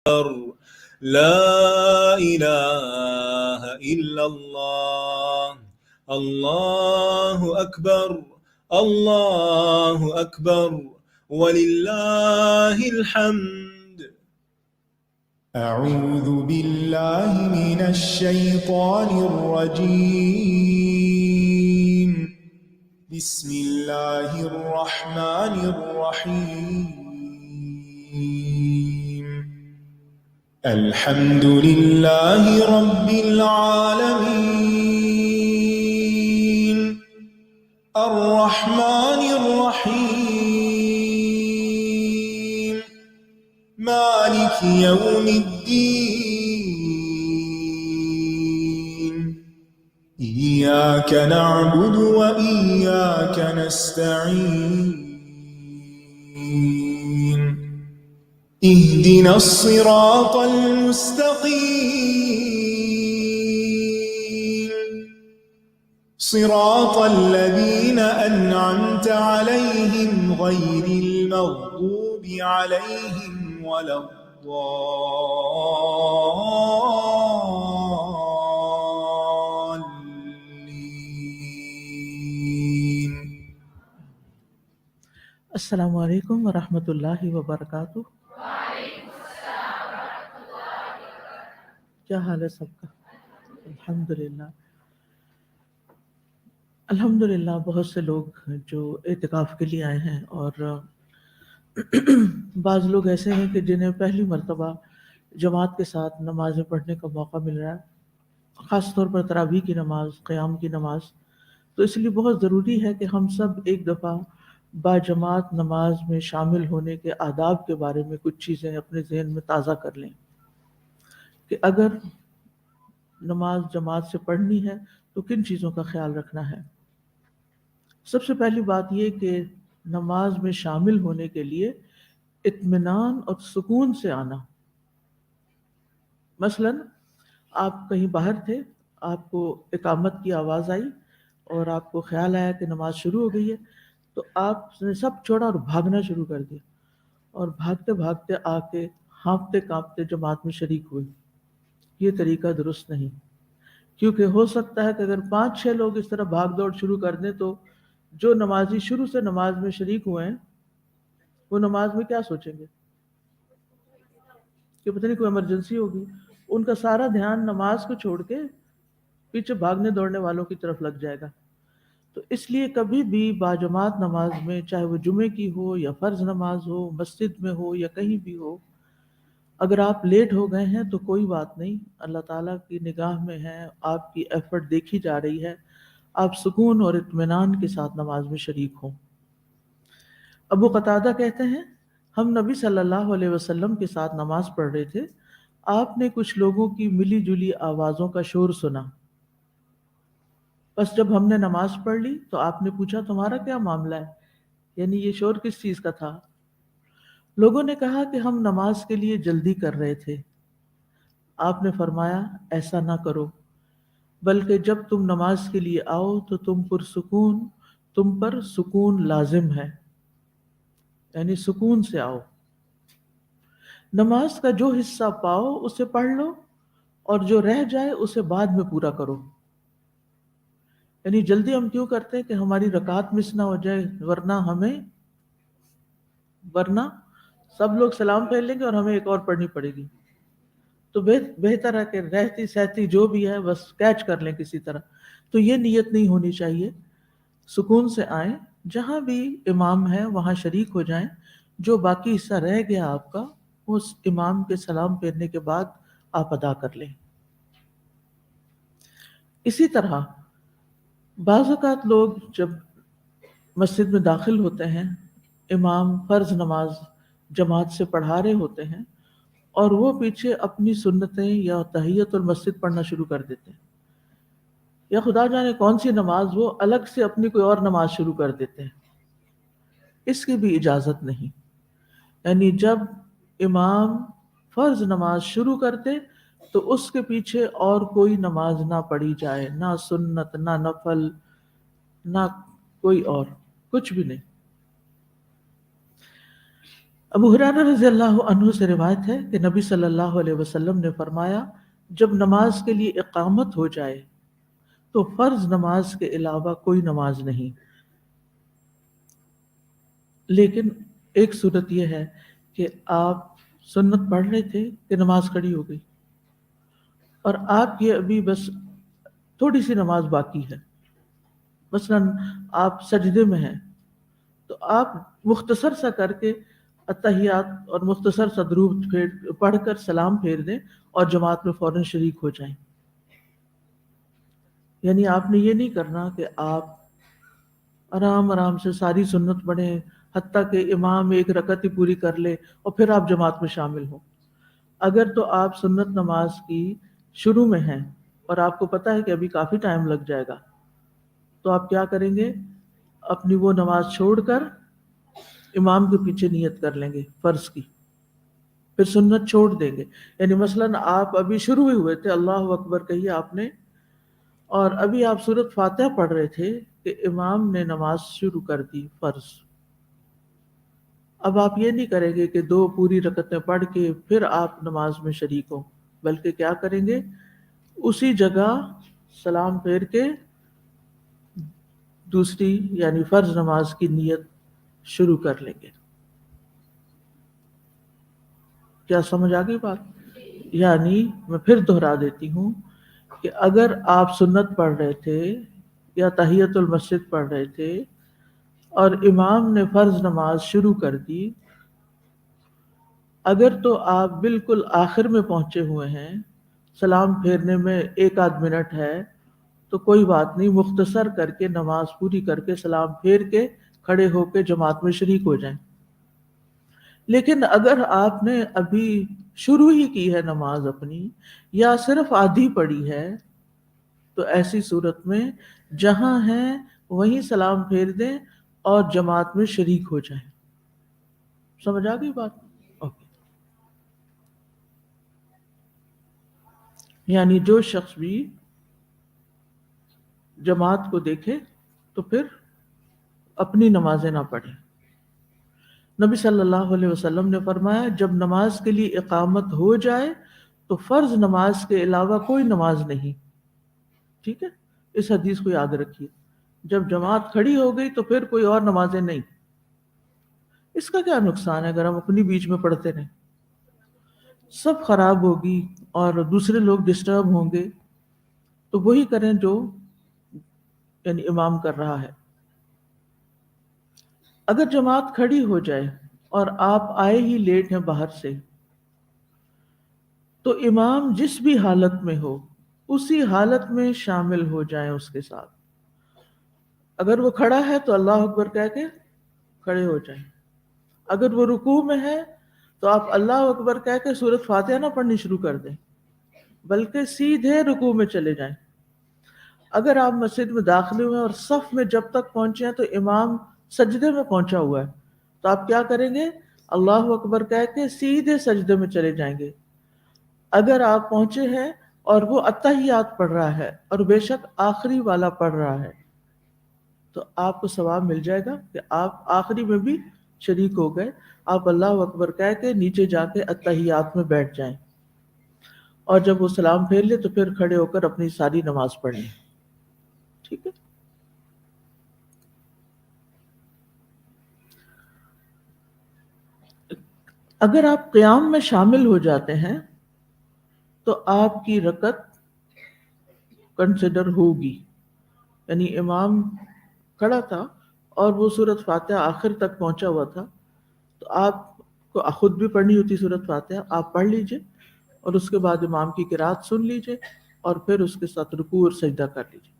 لا إله إلا الله الله أكبر الله أكبر ولله الحمد. أعوذ بالله من الشيطان الرجيم. بسم الله الرحمن الرحيم. الحمد لله رب العالمين الرحمن الرحيم مالك يوم الدين. إياك نعبد وإياك نستعين. اهدنا الصراط المستقيم صراط الذين أنعمت عليهم غير المغضوب عليهم ولا الضالين. السلام علیکم ورحمۃ اللہ وبرکاتہ. کیا حال ہے سب کا؟ الحمدللہ بہت سے لوگ جو اعتکاف کے لیے آئے ہیں، اور بعض لوگ ایسے ہیں کہ جنہیں پہلی مرتبہ جماعت کے ساتھ نمازیں پڑھنے کا موقع مل رہا ہے، خاص طور پر تراویح کی نماز، قیام کی نماز. تو اس لیے بہت ضروری ہے کہ ہم سب ایک دفعہ باجماعت نماز میں شامل ہونے کے آداب کے بارے میں کچھ چیزیں اپنے ذہن میں تازہ کر لیں کہ اگر نماز جماعت سے پڑھنی ہے تو کن چیزوں کا خیال رکھنا ہے. سب سے پہلی بات یہ کہ نماز میں شامل ہونے کے لیے اطمینان اور سکون سے آنا. مثلا آپ کہیں باہر تھے، آپ کو اقامت کی آواز آئی اور آپ کو خیال آیا کہ نماز شروع ہو گئی ہے، تو آپ نے سب چھوڑا اور بھاگنا شروع کر دیا، اور بھاگتے بھاگتے آ کے ہانپتے کانپتے جماعت میں شریک ہوئے. یہ طریقہ درست نہیں، کیونکہ ہو سکتا ہے کہ اگر 5-6 لوگ اس طرح بھاگ دوڑ شروع کر دیں تو جو نمازی شروع سے نماز میں شریک ہوئے ہیں وہ نماز میں کیا سوچیں گے کہ پتہ نہیں کوئی ایمرجنسی ہوگی. ان کا سارا دھیان نماز کو چھوڑ کے پیچھے بھاگنے دوڑنے والوں کی طرف لگ جائے گا. تو اس لیے کبھی بھی باجماعت نماز میں، چاہے وہ جمعے کی ہو یا فرض نماز ہو، مسجد میں ہو یا کہیں بھی ہو، اگر آپ لیٹ ہو گئے ہیں تو کوئی بات نہیں، اللہ تعالیٰ کی نگاہ میں ہے، آپ کی ایفرٹ دیکھی جا رہی ہے. آپ سکون اور اطمینان کے ساتھ نماز میں شریک ہوں. ابو قتادہ کہتے ہیں ہم نبی صلی اللہ علیہ وسلم کے ساتھ نماز پڑھ رہے تھے، آپ نے کچھ لوگوں کی ملی جلی آوازوں کا شور سنا. بس جب ہم نے نماز پڑھ لی تو آپ نے پوچھا تمہارا کیا معاملہ ہے، یعنی یہ شور کس چیز کا تھا؟ لوگوں نے کہا کہ ہم نماز کے لیے جلدی کر رہے تھے. آپ نے فرمایا ایسا نہ کرو، بلکہ جب تم نماز کے لیے آؤ تو تم پر سکون لازم ہے، یعنی سکون سے آؤ. نماز کا جو حصہ پاؤ اسے پڑھ لو، اور جو رہ جائے اسے بعد میں پورا کرو. یعنی جلدی ہم کیوں کرتے ہیں کہ ہماری رکعت مس نہ ہو جائے، ورنہ سب لوگ سلام پھیر لیں گے اور ہمیں ایک اور پڑھنی پڑے گی. تو بہتر ہے کہ رہتی سہتی جو بھی ہے بس کیچ کر لیں کسی طرح. تو یہ نیت نہیں ہونی چاہیے. سکون سے آئیں، جہاں بھی امام ہے وہاں شریک ہو جائیں، جو باقی حصہ رہ گیا آپ کا اس امام کے سلام پھیرنے کے بعد آپ ادا کر لیں. اسی طرح بعض اوقات لوگ جب مسجد میں داخل ہوتے ہیں، امام فرض نماز جماعت سے پڑھا رہے ہوتے ہیں اور وہ پیچھے اپنی سنتیں یا تحیت المسجد پڑھنا شروع کر دیتے ہیں، یا خدا جانے کون سی نماز وہ الگ سے اپنی کوئی اور نماز شروع کر دیتے ہیں. اس کی بھی اجازت نہیں. یعنی جب امام فرض نماز شروع کرتے تو اس کے پیچھے اور کوئی نماز نہ پڑھی جائے، نہ سنت، نہ نفل، نہ کوئی اور، کچھ بھی نہیں. ابو ہریرہ رضی اللہ عنہ سے روایت ہے کہ نبی صلی اللہ علیہ وسلم نے فرمایا جب نماز کے لیے اقامت ہو جائے تو فرض نماز کے علاوہ کوئی نماز نہیں، لیکن ایک صورت یہ ہے کہ آپ سنت پڑھ رہے تھے کہ نماز کھڑی ہو گئی اور آپ کی ابھی بس تھوڑی سی نماز باقی ہے، مثلا آپ سجدے میں ہیں تو آپ مختصر سا کر کے اتحیات اور مختصر سا درود پڑھ کر سلام پھیر دیں اور جماعت میں فوراً شریک ہو جائیں۔ یعنی آپ نے یہ نہیں کرنا کہ آپ آرام آرام سے ساری سنت پڑھیں حتیٰ کہ امام ایک رکعت ہی پوری کر لے اور پھر آپ جماعت میں شامل ہوں۔ اگر تو آپ سنت نماز کی شروع میں ہیں اور آپ کو پتہ ہے کہ ابھی کافی ٹائم لگ جائے گا تو آپ کیا کریں گے، اپنی وہ نماز چھوڑ کر امام کے پیچھے نیت کر لیں گے فرض کی، پھر سنت چھوڑ دیں گے۔ یعنی مثلا آپ ابھی شروع ہی ہوئے تھے، اللہ اکبر کہیے آپ نے، اور ابھی آپ سورۃ فاتحہ پڑھ رہے تھے کہ امام نے نماز شروع کر دی فرض۔ اب آپ یہ نہیں کریں گے کہ 2 پوری رکعتیں پڑھ کے پھر آپ نماز میں شریک ہوں، بلکہ کیا کریں گے، اسی جگہ سلام پھیر کے دوسری یعنی فرض نماز کی نیت شروع کر لیں گے۔ کیا سمجھ آ گئی بات؟ یعنی میں پھر دہرا دیتی ہوں کہ اگر آپ سنت پڑھ رہے تھے یا تحیت المسجد پڑھ رہے تھے اور امام نے فرض نماز شروع کر دی، اگر تو آپ بالکل آخر میں پہنچے ہوئے ہیں، سلام پھیرنے میں 1 آدھ منٹ ہے، تو کوئی بات نہیں، مختصر کر کے نماز پوری کر کے سلام پھیر کے کھڑے ہو کے جماعت میں شریک ہو جائیں۔ لیکن اگر آپ نے ابھی شروع ہی کی ہے نماز اپنی یا صرف آدھی پڑھی ہے تو ایسی صورت میں جہاں ہیں وہیں سلام پھیر دیں اور جماعت میں شریک ہو جائیں۔ سمجھ آ گئی بات؟ اوکے۔ یعنی جو شخص بھی جماعت کو دیکھے تو پھر اپنی نمازیں نہ پڑھے۔ نبی صلی اللہ علیہ وسلم نے فرمایا جب نماز کے لیے اقامت ہو جائے تو فرض نماز کے علاوہ کوئی نماز نہیں۔ ٹھیک ہے، اس حدیث کو یاد رکھیے، جب جماعت کھڑی ہو گئی تو پھر کوئی اور نمازیں نہیں۔ اس کا کیا نقصان ہے اگر ہم اپنی بیچ میں پڑھتے رہیں؟ سب خراب ہوگی اور دوسرے لوگ ڈسٹرب ہوں گے، تو وہی کریں جو یعنی امام کر رہا ہے۔ اگر جماعت کھڑی ہو جائے اور آپ آئے ہی لیٹ ہیں باہر سے، تو امام جس بھی حالت میں ہو اسی حالت میں شامل ہو جائیں اس کے ساتھ۔ اگر وہ کھڑا ہے تو اللہ اکبر کہہ کے کھڑے ہو جائیں، اگر وہ رکوع میں ہے تو آپ اللہ اکبر کہہ کے سورۃ فاتحہ نہ پڑھنی شروع کر دیں بلکہ سیدھے رکوع میں چلے جائیں۔ اگر آپ مسجد میں داخل ہوئے اور صف میں جب تک پہنچے ہیں تو امام سجدے میں پہنچا ہوا ہے تو آپ کیا کریں گے، اللہ اکبر کہہ کے سیدھے سجدے میں چلے جائیں گے۔ اگر آپ پہنچے ہیں اور وہ اتحیات پڑھ رہا ہے اور بے شک آخری والا پڑھ رہا ہے تو آپ کو ثواب مل جائے گا کہ آپ آخری میں بھی شریک ہو گئے۔ آپ اللہ اکبر کہہ کے نیچے جا کے اتحیات میں بیٹھ جائیں اور جب وہ سلام پھیر لے تو پھر کھڑے ہو کر اپنی ساری نماز پڑھ لیں۔ ٹھیک ہے، اگر آپ قیام میں شامل ہو جاتے ہیں تو آپ کی رکعت کنسیڈر ہوگی۔ یعنی امام کھڑا تھا اور وہ سورۃ فاتحہ آخر تک پہنچا ہوا تھا تو آپ کو خود بھی پڑھنی ہوتی سورۃ فاتحہ، آپ پڑھ لیجئے اور اس کے بعد امام کی قرات سن لیجئے اور پھر اس کے ساتھ رکوع اور سجدہ کر لیجئے۔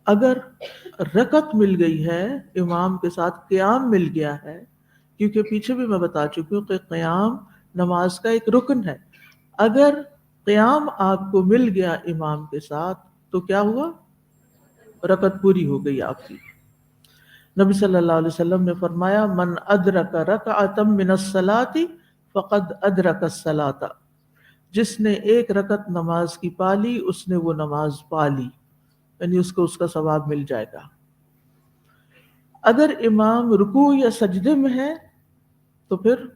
اگر رکعت مل گئی ہے، امام کے ساتھ قیام مل گیا ہے، کیونکہ پیچھے بھی میں بتا چکی ہوں کہ قیام نماز کا ایک رکن ہے، اگر قیام آپ کو مل گیا امام کے ساتھ تو کیا ہوا، رکعت پوری ہو گئی آپ کی۔ نبی صلی اللہ علیہ وسلم نے فرمایا من ادرک رکعۃ من الصلاۃ فقد ادرک الصلاۃ، جس نے ایک رکعت نماز کی پالی اس نے وہ نماز پالی، یعنی اس کو اس کا ثواب مل جائے گا۔ اگر امام رکوع یا سجدے میں ہے تو پھر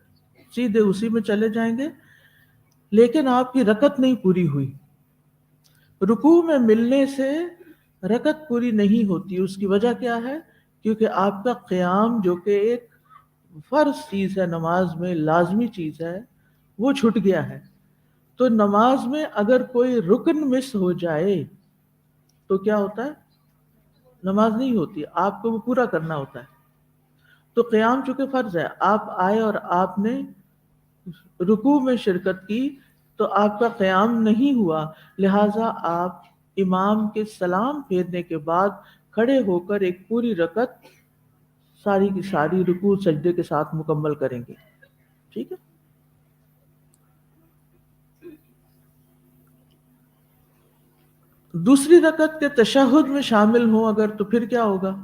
سیدھے اسی میں چلے جائیں گے، لیکن آپ کی رکعت نہیں پوری ہوئی۔ رکوع میں ملنے سے رکعت پوری نہیں ہوتی، اس کی وجہ کیا ہے؟ کیونکہ آپ کا قیام جو کہ ایک فرض چیز ہے، نماز میں لازمی چیز ہے، وہ چھوٹ گیا ہے۔ تو نماز میں اگر کوئی رکن مس ہو جائے تو کیا ہوتا ہے؟ نماز نہیں ہوتی، آپ کو وہ پورا کرنا ہوتا ہے۔ تو قیام چونکہ فرض ہے، آپ آئے اور آپ نے رکوع میں شرکت کی تو آپ کا قیام نہیں ہوا، لہٰذا آپ امام کے سلام پھیرنے کے بعد کھڑے ہو کر ایک پوری رکعت ساری کی ساری رکوع سجدے کے ساتھ مکمل کریں گے۔ ٹھیک ہے؟ دوسری رکعت کے تشہد میں شامل ہوں اگر تو پھر کیا ہوگا؟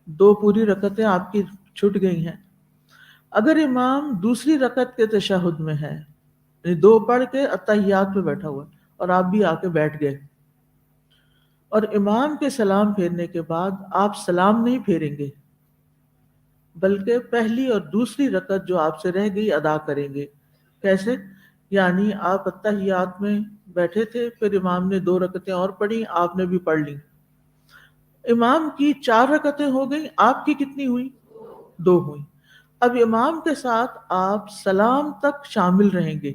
دو پوری رکعتیں آپ کی چھوٹ گئی ہیں۔ اگر امام دوسری رکعت کے تشہد میں ہے، یعنی دو پڑھ کے اتحیات پہ بیٹھا ہوا ہے اور آپ بھی آ کے بیٹھ گئے، اور امام کے سلام پھیرنے کے بعد آپ سلام نہیں پھیریں گے بلکہ پہلی اور دوسری رکعت جو آپ سے رہ گئی ادا کریں گے۔ کیسے؟ یعنی آپ اتحیات میں بیٹھے تھے، پھر امام نے دو رکعتیں اور پڑھی، آپ نے بھی پڑھ لی، امام کی 4 رکعتیں ہو گئیں، آپ کی کتنی ہوئی؟ 2 ہوئی۔ اب امام کے ساتھ آپ سلام تک شامل رہیں گے،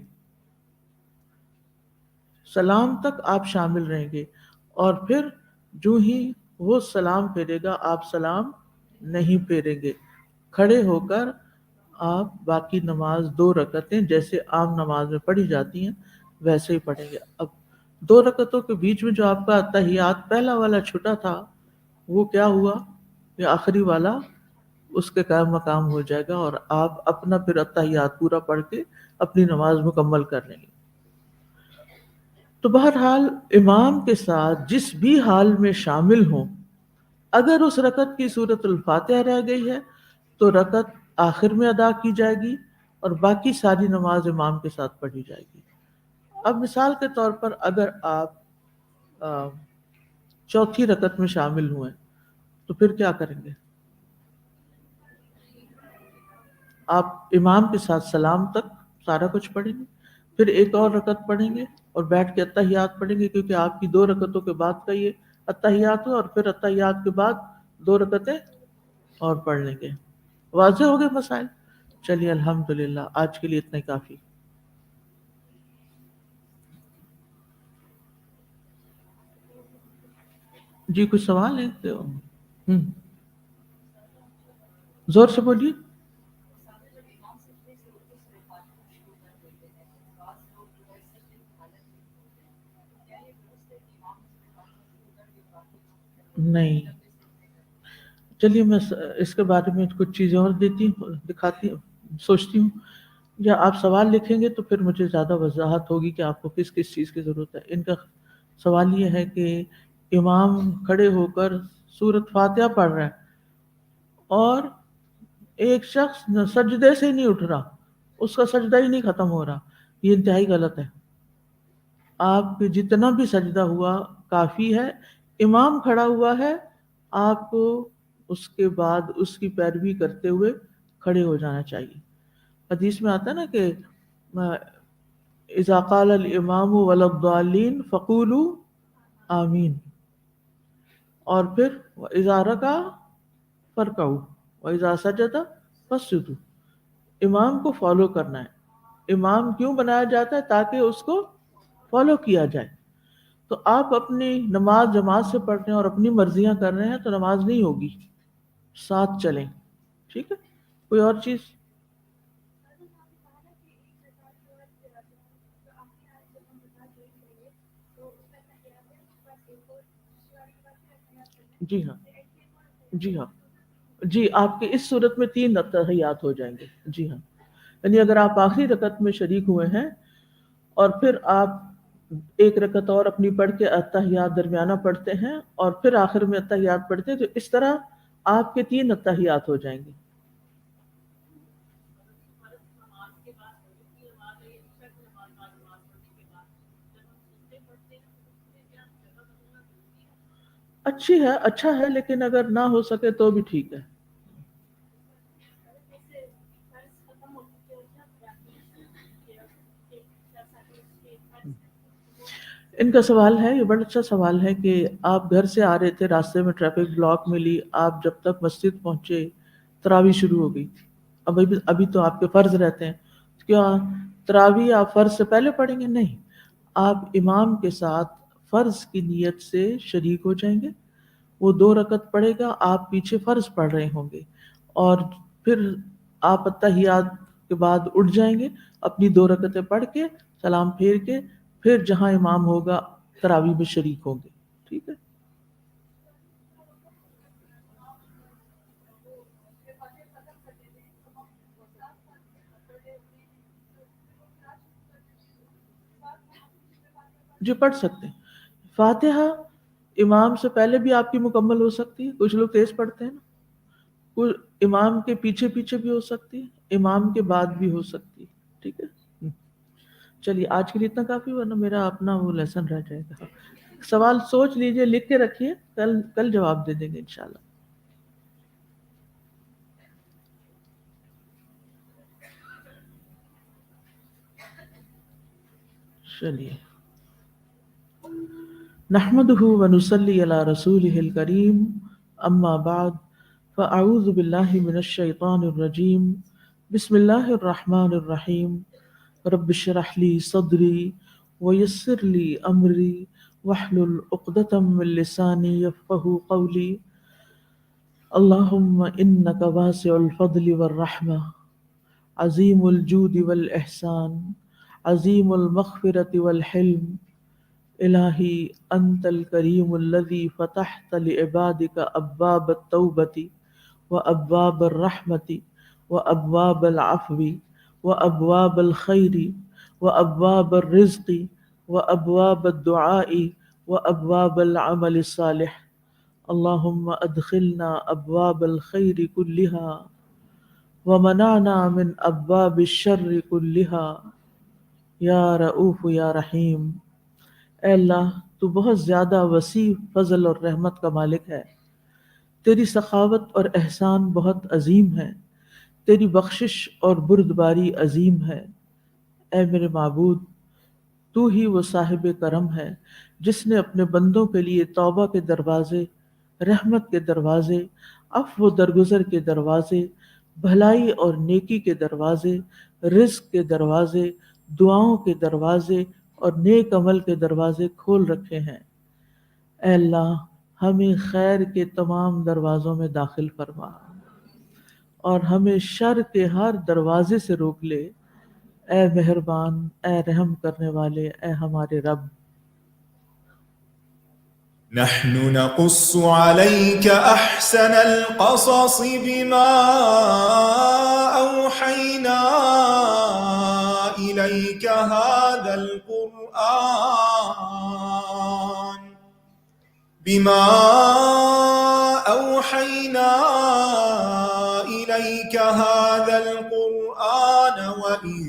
سلام تک آپ شامل رہیں گے، اور پھر جو ہی وہ سلام پھیرے گا آپ سلام نہیں پھیریں گے، کھڑے ہو کر آپ باقی نماز 2 رکعتیں جیسے عام نماز میں پڑھی جاتی ہیں ویسے ہی پڑھیں گے۔ اب 2 رکعتوں کے بیچ میں جو آپ کا اتحیات پہلا والا چھٹا تھا وہ کیا ہوا؟ یہ آخری والا اس کے قائم مقام ہو جائے گا اور آپ اپنا پھر اتحیات پورا پڑھ کے اپنی نماز مکمل کر لیں گے۔ تو بہرحال امام کے ساتھ جس بھی حال میں شامل ہوں، اگر اس رکعت کی سورۃ الفاتحہ رہ گئی ہے تو رکعت آخر میں ادا کی جائے گی اور باقی ساری نماز امام کے ساتھ پڑھی جائے گی۔ اب مثال کے طور پر اگر آپ چوتھی رکعت میں شامل ہوئے تو پھر کیا کریں گے؟ آپ امام کے ساتھ سلام تک سارا کچھ پڑھیں گے، پھر ایک اور رکعت پڑھیں گے اور بیٹھ کے اتحیات پڑھیں گے، کیونکہ آپ کی 2 رکعتوں کے بعد کا یہ اتحیات ہو، اور پھر اتحیات کے بعد 2 رکعتیں اور پڑھ لیں گے۔ واضح ہو گئے مسائل؟ چلیے الحمدللہ، آج کے لیے اتنا ہی کافی۔ جی کچھ سوال ہے تو زور سے بولیے۔ نہیں، چلیے میں اس کے بارے میں کچھ چیزیں اور دیتی ہوں، دکھاتی ہوں، سوچتی ہوں، یا آپ سوال لکھیں گے تو پھر مجھے زیادہ وضاحت ہوگی کہ آپ کو کس کس چیز کی ضرورت ہے۔ ان کا سوال یہ ہے کہ امام کھڑے ہو کر سورۃ فاتحہ پڑھ رہا ہے اور ایک شخص سجدے سے ہی نہیں اٹھ رہا، اس کا سجدہ ہی نہیں ختم ہو رہا، یہ انتہائی غلط ہے۔ آپ کے جتنا بھی سجدہ ہوا کافی ہے، امام کھڑا ہوا ہے، آپ کو اس کے بعد اس کی پیروی کرتے ہوئے کھڑے ہو جانا چاہیے۔ حدیث میں آتا ہے نا کہ اذا قال الامام ولا الضالین فقولوا آمین، اور پھر اذا رکع فرکعوا واذا سجد فاسجدوا۔ امام کو فالو کرنا ہے۔ امام کیوں بنایا جاتا ہے؟ تاکہ اس کو فالو کیا جائے۔ تو آپ اپنی نماز جماعت سے پڑھ رہے ہیں اور اپنی مرضیاں کر رہے ہیں تو نماز نہیں ہوگی، ساتھ چلیں۔ ٹھیک ہے؟ کوئی اور چیز؟ جی ہاں، جی ہاں، جی آپ کے اس صورت میں 3 اتحیات ہو جائیں گے۔ جی ہاں، یعنی اگر آپ آخری رکعت میں شریک ہوئے ہیں اور پھر آپ ایک رکعت اور اپنی پڑھ کے اتحیات درمیانہ پڑھتے ہیں اور پھر آخر میں اتحیات پڑھتے ہیں، تو اس طرح آپ کے 3 اتحیات ہو جائیں گے۔ اچھی ہے، اچھا ہے، لیکن اگر نہ ہو سکے تو بھی ٹھیک ہے۔ ان کا سوال ہے، یہ بڑا اچھا سوال ہے کہ آپ گھر سے آ رہے تھے، راستے میں ٹریفک بلاک ملی، آپ جب تک مسجد پہنچے تراویح شروع ہو گئی تھی. ابھی تو آپ کے فرض رہتے ہیں، کیا تراویح آپ فرض سے پہلے پڑھیں گے؟ نہیں، آپ امام کے ساتھ فرض کی نیت سے شریک ہو جائیں گے. وہ 2 رکعت پڑھے گا، آپ پیچھے فرض پڑھ رہے ہوں گے، اور پھر آپ التحیات کے بعد اٹھ جائیں گے، اپنی 2 رکعتیں پڑھ کے سلام پھیر کے پھر جہاں امام ہوگا تراویح میں شریک ہوں گے. ٹھیک ہے؟ جو پڑھ سکتے ہیں. فاتحہ امام سے پہلے بھی آپ کی مکمل ہو سکتی ہے، کچھ لوگ تیز پڑھتے ہیں نا، کچھ امام کے پیچھے پیچھے بھی ہو سکتی ہے، امام کے بعد بھی ہو سکتی ہے. ٹھیک ہے؟ چلیے آج کے لیے اتنا کافی، ورنہ میرا اپنا وہ لیسن رہ جائے گا. سوال سوچ لیجئے، لکھ کے رکھیے، کل جواب دے دیں گے انشاءاللہ. چلیے، نحمده ونصلي على رسوله الكريم، اما بعد، فاعوذ بالله من الشيطان الرجيم، بسم الله الرحمن الرحيم، رب اشرح لي صدري ويسر لي امري واحلل عقدة من لساني يفقهوا قولي. اللهم انك واسع الفضل والرحمة، عظيم الجود والإحسان، عظيم المغفرة والحلم. الہی انت الکریم الذی فتحت لعبادک ابواب التوبۃ وابواب الرحمۃ وابواب العفو وابواب الخیر وابواب الرزق وابواب الدعاء وابواب العمل الصالح. اللہم ادخلنا ابواب الخیر کلها ومنعنا من ابواب الشر کلها یا رؤوف یا رحیم. اے اللہ، تو بہت زیادہ وسیع فضل اور رحمت کا مالک ہے، تیری سخاوت اور احسان بہت عظیم ہے، تیری بخشش اور بردباری عظیم ہے. اے میرے معبود، تو ہی وہ صاحب کرم ہے جس نے اپنے بندوں کے لیے توبہ کے دروازے، رحمت کے دروازے، عفو و درگزر کے دروازے، بھلائی اور نیکی کے دروازے، رزق کے دروازے، دعاؤں کے دروازے اور نیک عمل کے دروازے کھول رکھے ہیں. اے اللہ، ہمیں خیر کے تمام دروازوں میں داخل فرما اور ہمیں شر کے ہر دروازے سے روک لے. اے مہربان، اے رحم کرنے والے، اے ہمارے رب. نحن نقص عليك أحسن القصص بما أوحينا إليك هذا القرآن وإن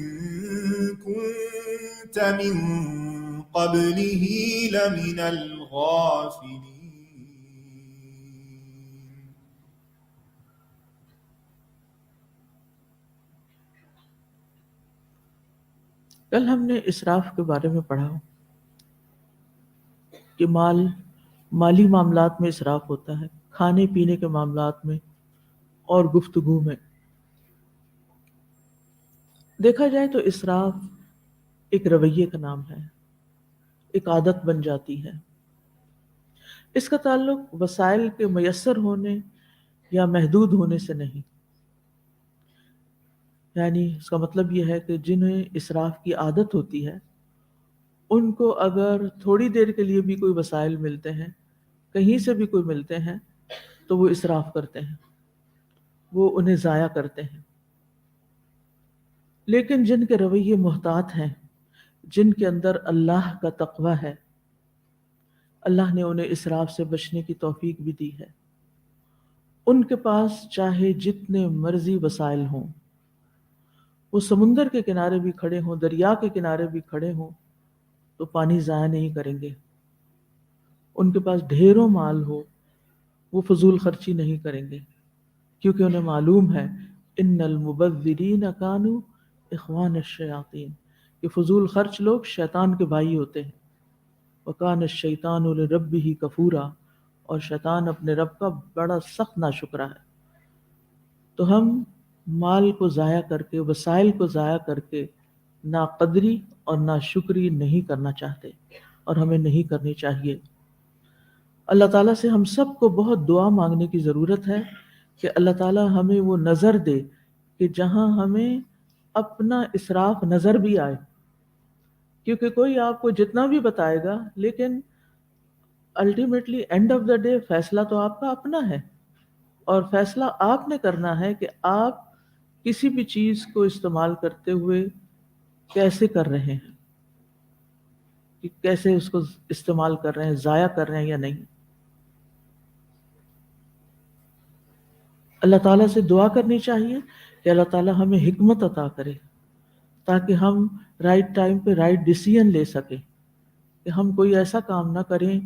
كنت من قبله لمن الغافلين. کل ہم نے اسراف کے بارے میں پڑھا کہ مالی معاملات میں اسراف ہوتا ہے، کھانے پینے کے معاملات میں اور گفتگو میں. دیکھا جائے تو اسراف ایک رویے کا نام ہے، ایک عادت بن جاتی ہے. اس کا تعلق وسائل کے میسر ہونے یا محدود ہونے سے نہیں. یعنی اس کا مطلب یہ ہے کہ جنہیں اسراف کی عادت ہوتی ہے ان کو اگر تھوڑی دیر کے لیے بھی کوئی وسائل ملتے ہیں، کہیں سے بھی کوئی ملتے ہیں، تو وہ اسراف کرتے ہیں، وہ انہیں ضائع کرتے ہیں. لیکن جن کے رویے محتاط ہیں، جن کے اندر اللہ کا تقوی ہے، اللہ نے انہیں اسراف سے بچنے کی توفیق بھی دی ہے. ان کے پاس چاہے جتنے مرضی وسائل ہوں، وہ سمندر کے کنارے بھی کھڑے ہوں، دریا کے کنارے بھی کھڑے ہوں، تو پانی ضائع نہیں کریں گے. ان کے پاس ڈھیروں مال ہو، وہ فضول خرچی نہیں کریں گے، کیونکہ انہیں معلوم ہے ان المبذرین کانوا اخوان الشیاطین، کہ فضول خرچ لوگ شیطان کے بھائی ہوتے ہیں. وَكَانَ الشَّيْطَانُ لِرَبِّهِ كَفُورًا، اور شیطان اپنے رب کا بڑا سخت ناشکرا ہے. تو ہم مال کو ضائع کر کے، وسائل کو ضائع کر کے ناقدری اور ناشکری نہیں کرنا چاہتے، اور ہمیں نہیں کرنی چاہیے. اللہ تعالیٰ سے ہم سب کو بہت دعا مانگنے کی ضرورت ہے کہ اللہ تعالیٰ ہمیں وہ نظر دے کہ جہاں ہمیں اپنا اسراف نظر بھی آئے. کیونکہ کوئی آپ کو جتنا بھی بتائے گا، لیکن ultimately and of the day فیصلہ تو آپ کا اپنا ہے، اور فیصلہ آپ نے کرنا ہے کہ آپ کسی بھی چیز کو استعمال کرتے ہوئے کیسے کر رہے ہیں، کہ کیسے اس کو استعمال کر رہے ہیں، ضائع کر رہے ہیں یا نہیں. اللہ تعالیٰ سے دعا کرنی چاہیے کہ اللہ تعالیٰ ہمیں حکمت عطا کرے تاکہ ہم رائٹ ٹائم پہ رائٹ ڈیسیژن لے سکیں، کہ ہم کوئی ایسا کام نہ کریں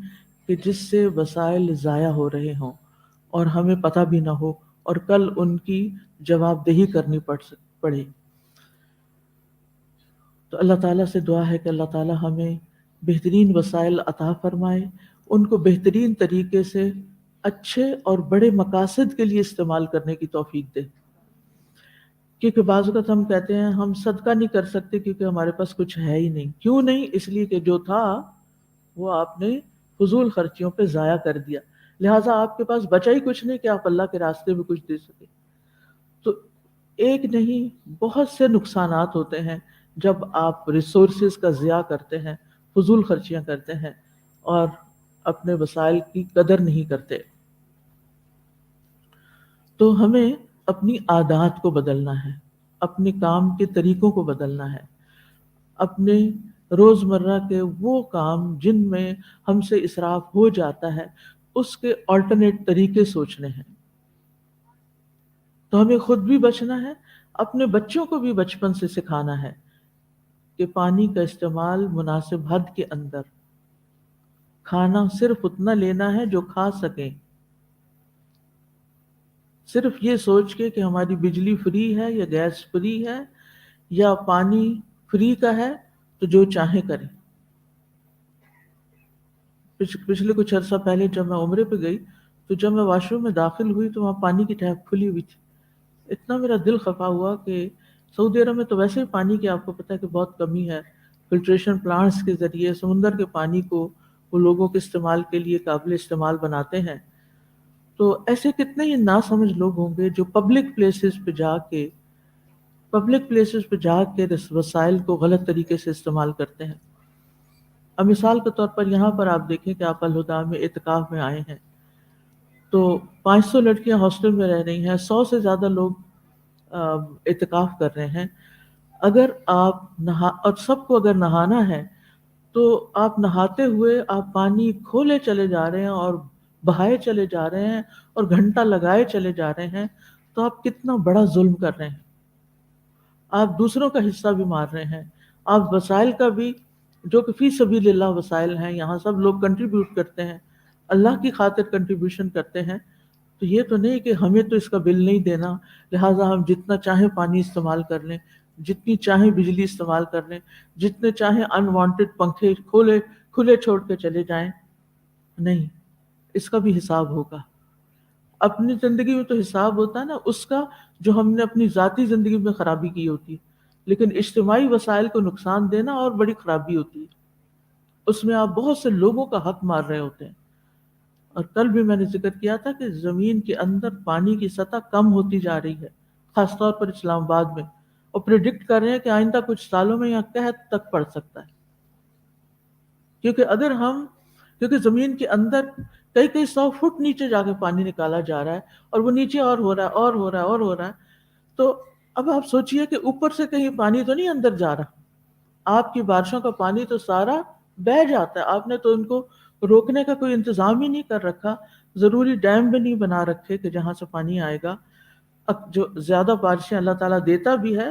کہ جس سے وسائل ضائع ہو رہے ہوں اور ہمیں پتہ بھی نہ ہو، اور کل ان کی جواب دہی کرنی پڑے. تو اللہ تعالیٰ سے دعا ہے کہ اللہ تعالیٰ ہمیں بہترین وسائل عطا فرمائے، ان کو بہترین طریقے سے اچھے اور بڑے مقاصد کے لیے استعمال کرنے کی توفیق دے. کیونکہ بعض اوقات ہم کہتے ہیں ہم صدقہ نہیں کر سکتے کیونکہ ہمارے پاس کچھ ہے ہی نہیں. کیوں نہیں؟ اس لیے کہ جو تھا وہ آپ نے فضول خرچیوں پہ ضائع کر دیا، لہٰذا آپ کے پاس بچا ہی کچھ نہیں کہ آپ اللہ کے راستے میں کچھ دے سکیں. تو ایک نہیں، بہت سے نقصانات ہوتے ہیں جب آپ ریسورسز کا ضیاع کرتے ہیں، فضول خرچیاں کرتے ہیں اور اپنے وسائل کی قدر نہیں کرتے. تو ہمیں اپنی عادات کو بدلنا ہے، اپنے کام کے طریقوں کو بدلنا ہے، اپنے روزمرہ کے وہ کام جن میں ہم سے اسراف ہو جاتا ہے اس کے آلٹرنیٹ طریقے سوچنے ہیں. تو ہمیں خود بھی بچنا ہے، اپنے بچوں کو بھی بچپن سے سکھانا ہے کہ پانی کا استعمال مناسب حد کے اندر، کھانا صرف اتنا لینا ہے جو کھا سکیں. صرف یہ سوچ کے کہ ہماری بجلی فری ہے یا گیس فری ہے یا پانی فری کا ہے تو جو چاہیں کریں. پچھلے کچھ عرصہ پہلے جب میں عمرے پہ گئی تو جب میں واش روم میں داخل ہوئی تو وہاں پانی کی ٹیپ کھلی ہوئی تھی. اتنا میرا دل خفا ہوا کہ سعودی عرب میں تو ویسے ہی پانی کی آپ کو پتہ ہے کہ بہت کمی ہے. فلٹریشن پلانٹس کے ذریعے سمندر کے پانی کو وہ لوگوں کے استعمال کے لیے قابل استعمال بناتے ہیں. تو ایسے کتنے ہی ناسمجھ لوگ ہوں گے جو پبلک پلیسز پہ جا کے وسائل کو غلط طریقے سے استعمال کرتے ہیں. اب مثال کے طور پر یہاں پر آپ دیکھیں کہ آپ الہدیٰ میں اعتکاف میں آئے ہیں تو 500 لڑکیاں ہاسٹل میں رہ رہی ہیں، 100 سے زیادہ لوگ اعتکاف کر رہے ہیں. اگر آپ اور سب کو اگر نہانا ہے تو آپ نہاتے ہوئے آپ پانی کھولے چلے جا رہے ہیں اور بہائے چلے جا رہے ہیں اور گھنٹہ لگائے چلے جا رہے ہیں، تو آپ کتنا بڑا ظلم کر رہے ہیں. آپ دوسروں کا حصہ بھی مار رہے ہیں، آپ وسائل کا بھی، جو کہ فی سبیل اللہ وسائل ہیں، یہاں سب لوگ کنٹریبیوٹ کرتے ہیں، اللہ کی خاطر کنٹریبیوشن کرتے ہیں. تو یہ تو نہیں کہ ہمیں تو اس کا بل نہیں دینا لہٰذا ہم جتنا چاہیں پانی استعمال کر لیں، جتنی چاہیں بجلی استعمال کر لیں، جتنے چاہیں انوانٹڈ پنکھے کھلے چھوڑ کے چلے جائیں. نہیں، اس کا بھی حساب ہوگا. اپنی زندگی میں تو حساب ہوتا ہے نا اس کا جو ہم نے اپنی ذاتی زندگی میں خرابی کی ہوتی ہے، لیکن اجتماعی وسائل کو نقصان دینا اور بڑی خرابی ہوتی ہے. اس میں آپ بہت سے لوگوں کا حق مار رہے ہوتے ہیں. اور کل بھی میں نے ذکر کیا تھا کہ زمین کے اندر پانی کی سطح کم ہوتی جا رہی ہے، خاص طور پر اسلام آباد میں، اور پریڈکٹ کر رہے ہیں کہ آئندہ کچھ سالوں میں یہاں قحط تک پڑ سکتا ہے. کیونکہ زمین کے اندر کئی 100 فٹ نیچے جا کے پانی نکالا جا رہا ہے اور وہ نیچے اور ہو رہا ہے. تو اب آپ سوچئے کہ اوپر سے کہیں پانی تو نہیں اندر جا رہا، آپ کی بارشوں کا پانی تو سارا بہہ جاتا ہے. آپ نے تو ان کو روکنے کا کوئی انتظام ہی نہیں کر رکھا، ضروری ڈیم بھی نہیں بنا رکھے کہ جہاں سے پانی آئے گا. اب جو زیادہ بارشیں اللہ تعالیٰ دیتا بھی ہے